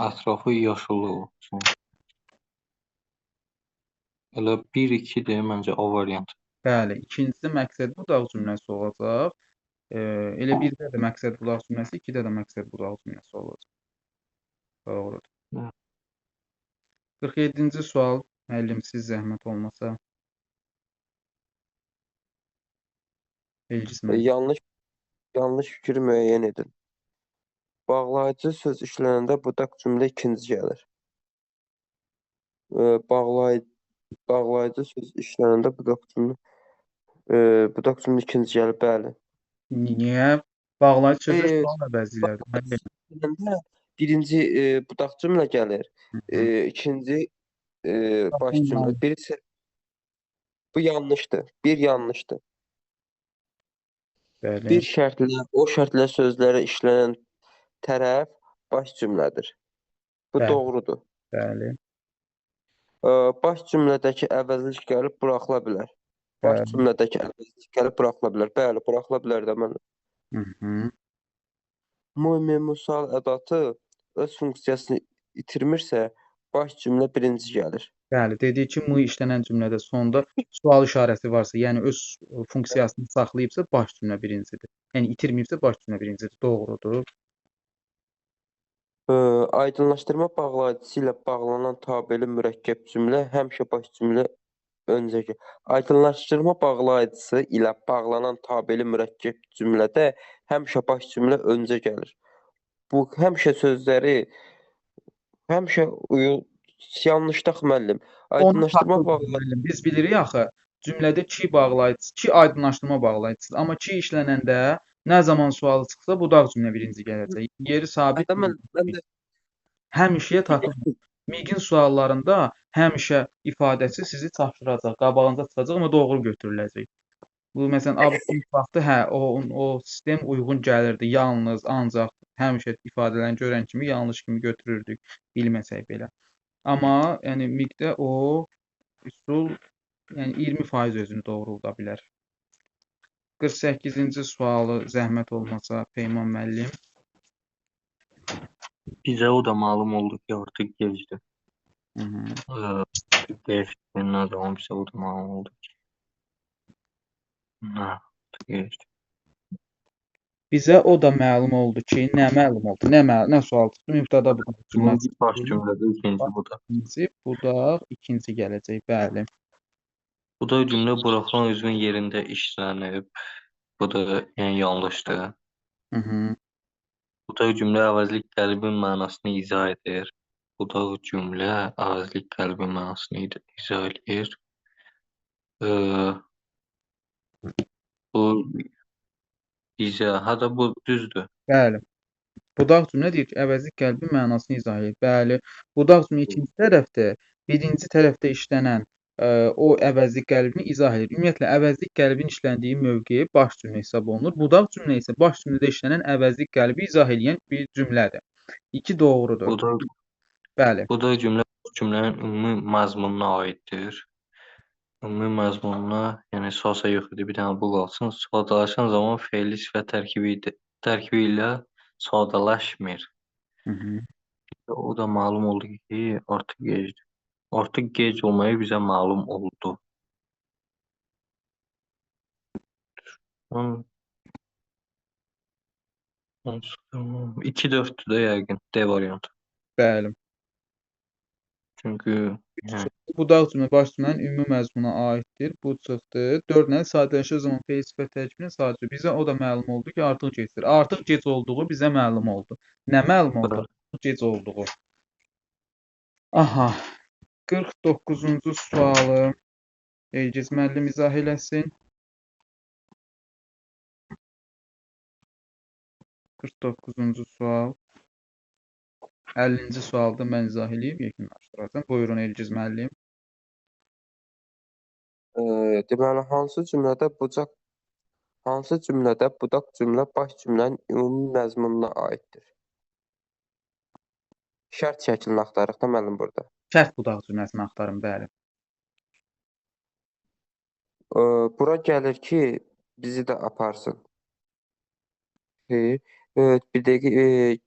Ətrafı yaşıllıq olsun. Elə 1-2-dir məncə A variantı. Bəli, ikincisi məqsəd budaq cümləsi olacaq. Elə birdə də məqsəd budaq cümləsi, ikidə də məqsəd budaq cümləsi olacaq. Doğrudur. Hə. 47-ci sual müəllim siz zəhmət olmasa. Elgis müəllim. Yanlış fikri müəyyən edin. Bağlayıcı söz işlənəndə budaq cümlə ikinci gəlir. Bağlayıcı söz işlənəndə budaq cümlə ikinci gəlir, bəli. Niyə? Bağlayıcı sözlər sual əvəzləyirlər. Müəllim. İşlənəndə birinci budaq cümlə gəlir, ikinci baş cümlə. Birisi bu yanlışdır. Bir yanlışdır. Bəli. Bir şərtlə, o şərtlə sözlərə işlənən tərəf baş cümlədir. Bu Bəli. doğrudur. Bəli. Baş cümlədəki əvəzlik gəlib buraxıla bilər. Baş Bəli. cümlədəki əvəzlik gəlib buraxıla bilər. Bəli, buraxıla bilər də mən. Müsal ədatı öz funksiyasını itirmirsə, baş cümlə birinci gəlir. Bəli, dediyi ki, mu işlənən cümlədə sonda sual işarəsi varsa, yəni öz funksiyasını saxlayıbsa, baş cümlə birincidir. Yəni itirməyibsə, baş cümlə birincidir. Doğrudur. Aydınlaşdırma bağlayıcısı ilə bağlanan tabeli mürəkkəb cümlə həmişə baş cümlə öncə gəlir. Aydınlaşdırma bağlayıcısı ilə bağlanan tabeli mürəkkəb cümlədə həmişə baş cümlə öncə gəlir. Bu həmişə sözləri yanlışdaq müəllim. Aydınlaşdırma bağlayıcısı Biz bilirik axı, cümlədə ki bağlayıcısı, ki aydınlaşdırma bağlayıcısıdır. Amma ki işlənəndə nə zaman sualı çıxsa, budaq cümlə birinci gələcək. Yeri sabit. mən də Həmişəyə tapılmır. MİQ-in suallarında həmişə ifadəsi sizi çaşdıracaq, qabağınıza çıxacaq, amma doğru götürüləcək. Bu məsələn abituriyyət vaxtı o sistem uyğun gəlirdi. Yalnız, ancaq həmişə ifadələrini görən kimi yanlış kimi götürürdük, bilməsək belə. Amma yəni MİQ-də o üsul yəni 20% özünü doğrulda bilər. 48-ci sualı zəhmət olmasa Peyman müəllim. Bizə o da məlum oldu ki, artıq gecdir. Dəyişikliyin nə zaman bizə o da məlum oldu ki. Artıq gecdir. Bizə o da məlum oldu ki, nə məlum oldu? Nə sual çıxdı? Mübtəda budaq cümləsi. Baş cümlədə ikinci budaq. Budaq ikinci gələcək, bəli. Budaq cümlə buraxılan özünün yerində işlənib. Bu da yəni yanlışdır. Budaq cümlə əvəzlik qəlbin mənasını izah edir. Budaq cümlə əvəzlik qəlbin mənasını izah edir. Bu bizə, hətta bu düzdür. Bəli. Budaq cümlə deyir ki, əvəzlik qəlbin mənasını izah edir. Bəli. Budaq cümlə ikinci tərəfdə, birinci tərəfdə işlənən o əvəzlik qəlbini izah edir. Ümumiyyətlə, əvəzlik qəlbin işləndiyi mövqe baş cümlə hesab olunur. Budaq cümlə isə baş cümlədə işlənən əvəzlik qəlbi izah edən bir cümlədir. İki doğrudur. Bəli. Budaq cümlə cümlənin ümumi məzmununa aiddir. Ümumi məzmununa, yəni sualsa yox idi, bir dənə bu qalsın. Sadələşən zaman fe'li sifət tərkibi ilə sadələşmir. O da məlum oldu ki, artıq gecdir. Artıq gec olmaya bizə məlum oldu. Hı, 2-4-dür də yəqin D variantı. Bəli. Çünki hə, Bu dağ cümlə baş cümlənin ümumi məzmuna aiddir. Bu çıxdı. 4 nə sadələşir zaman fe'l sifət tərkibinin sadəcə. Bizə o da məlum oldu ki, artıq gecdir. Artıq gec olduğu bizə məlum oldu. Nə məlum oldu? bura. Artıq gec olduğu. Aha. 49-cu sualı Elgiz müəllim izah eləsin. 49-cu sual. 50-ci sualda mən izah eləyib yekunlaşdıracağam. Buyurun Elgiz müəllim. Deməli, hansı cümlədə budaq cümlə baş cümlənin ümumi məzmununa aiddir? Şərt şəklini axtarırıq da müəllim burada. Şərt budaq cümləsini axtarın, bəli. Bura gəlir ki, bizi də aparsın. Bir dəqiqə,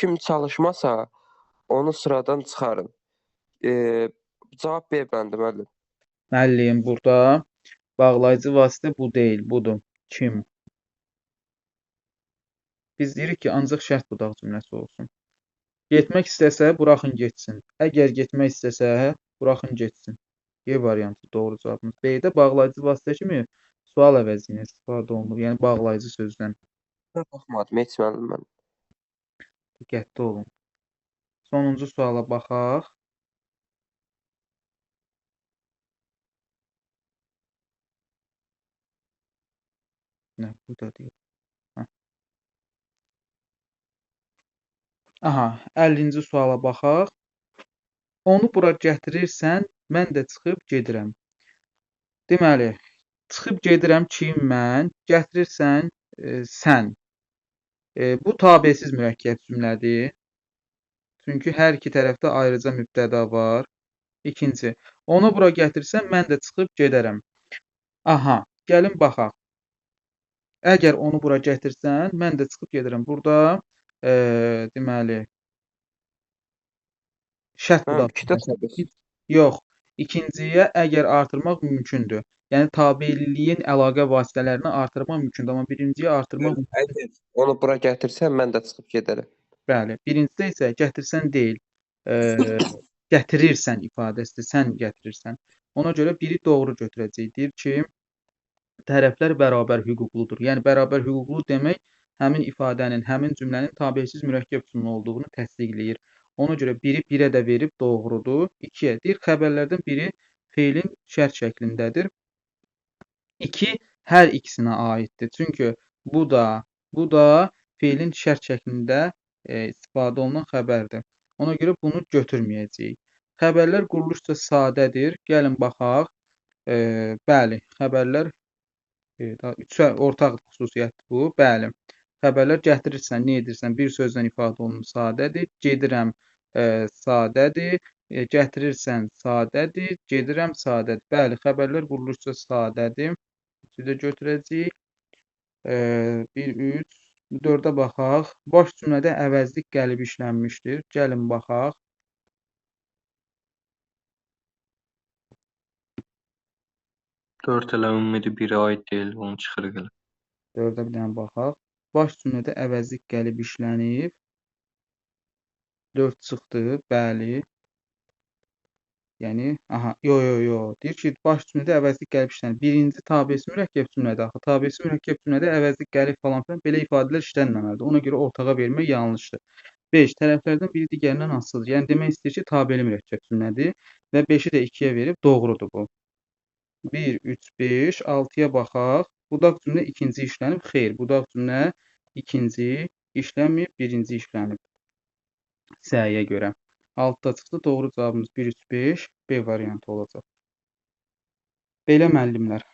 kim çalışmasa onu sıradan çıxarın. Cavab ver bəndə müəllim. Müəllim, burada bağlayıcı vasitə bu deyil, budur. Kim? Biz deyirik ki, ancaq şərt budaq cümləsi olsun. Getmək istəsə, buraxın getsin. Əgər getmək istəsə, buraxın getsin. Y variantı doğru cavabımız. B-də bağlayıcı vasitə kimi sual əvəzi ilə istifadə olunur. Yəni bağlayıcı sözdən. Baxmadım heç müəllim mən. Diqqətli olun. Sonuncu suala baxaq. Nə, bu da deyil. Aha, 50-ci suala baxaq. Onu bura gətirirsən, mən də çıxıb gedirəm. Deməli, çıxıb gedirəm kim mən, gətirirsən sən. Bu tabesiz mürəkkəb cümlədir. Çünki hər iki tərəfdə ayrıca mübtəda var. İkinci, onu bura gətirsən, mən də çıxıb gedərəm. Aha, gəlin baxaq. Əgər onu bura gətirsən, mən də çıxıb gedirəm. Burada deməli şərt budaq İkidə cümləsi. tabesiz. Yox, ikinciyə əgər artırmaq mümkündür. Yəni tabeliliyin əlaqə vasitələrini artırmaq mümkündür, amma birinciyə artırmaq Əgər onu bura gətirsən, mən də çıxıb gedərəm. bəli. Birincidə isə gətirsən deyil, gətirirsən ifadəsidir, sən gətirirsən. Ona görə biri doğru götürəcəyik. Deyir ki, tərəflər bərabər hüquqludur. Yəni bərabər hüquqlu demək həmin ifadənin, həmin cümlənin tabelisiz mürəkkəb cümlə olduğunu təsdiqləyir. Ona görə biri 1-ə də verib doğrudur. 2-yə deyir, xəbərlərdən biri feilin şərt şəklindədir. 2 hər ikisinə aiddir. Çünki bu da feilin şərt şəklində istifadə olunan xəbərdir. Ona görə bunu götürməyəcəyik. Xəbərlər quruluşca sadədir. Gəlin baxaq. Bəli, xəbərlər ortaq xüsusiyyətdir bu. Bəli. Xəbərlər gətirirsən, nə edirsən? Bir sözlə ifadə olunur, sadədir. Gedirəm, sadədir. Gətirirsən, sadədir. Gedirəm, sadədir. Bəli, xəbərlər quruluşca sadədir. Üçü də götürəcəyik. 1, 3, 4-ə baxaq. Baş cümlədə əvəzlik gəlib işlənmişdir. Gəlin baxaq. Dörd elə ümumidir, biri aid deyil, onu çıxırıq elə. 4-ə bir dənə baxaq. Baş cümlədə əvəzlik gəlib işlənib. 4 çıxdı, bəli. Yəni, aha, yo. Deyir ki, baş cümlədə əvəzlik gəlib işlənib. Birinci tabesi mürəkkəb cümlədə axı. Tabesi mürəkkəb cümlədə əvəzlik gəlib falan filan belə ifadələr işlənməməlidir. Ona görə ortağa vermək yanlışdır. 5. Tərəflərdən biri digərindən asılıdır. Yəni demək istəyir ki, tabeli mürəkkəb cümlədir və 5-i də 2-yə verib doğrudur bu. 1, 3, 5, 6-ya baxaq. Budaq cümlə ikinci işlənib. Xeyr, budaq cümlə ikinci işlənməyib, birinci işlənib. Səyə görə. 6-da çıxdı. Doğru cavabımız 1, 3, 5, B variantı olacaq. Belə müəllimlər.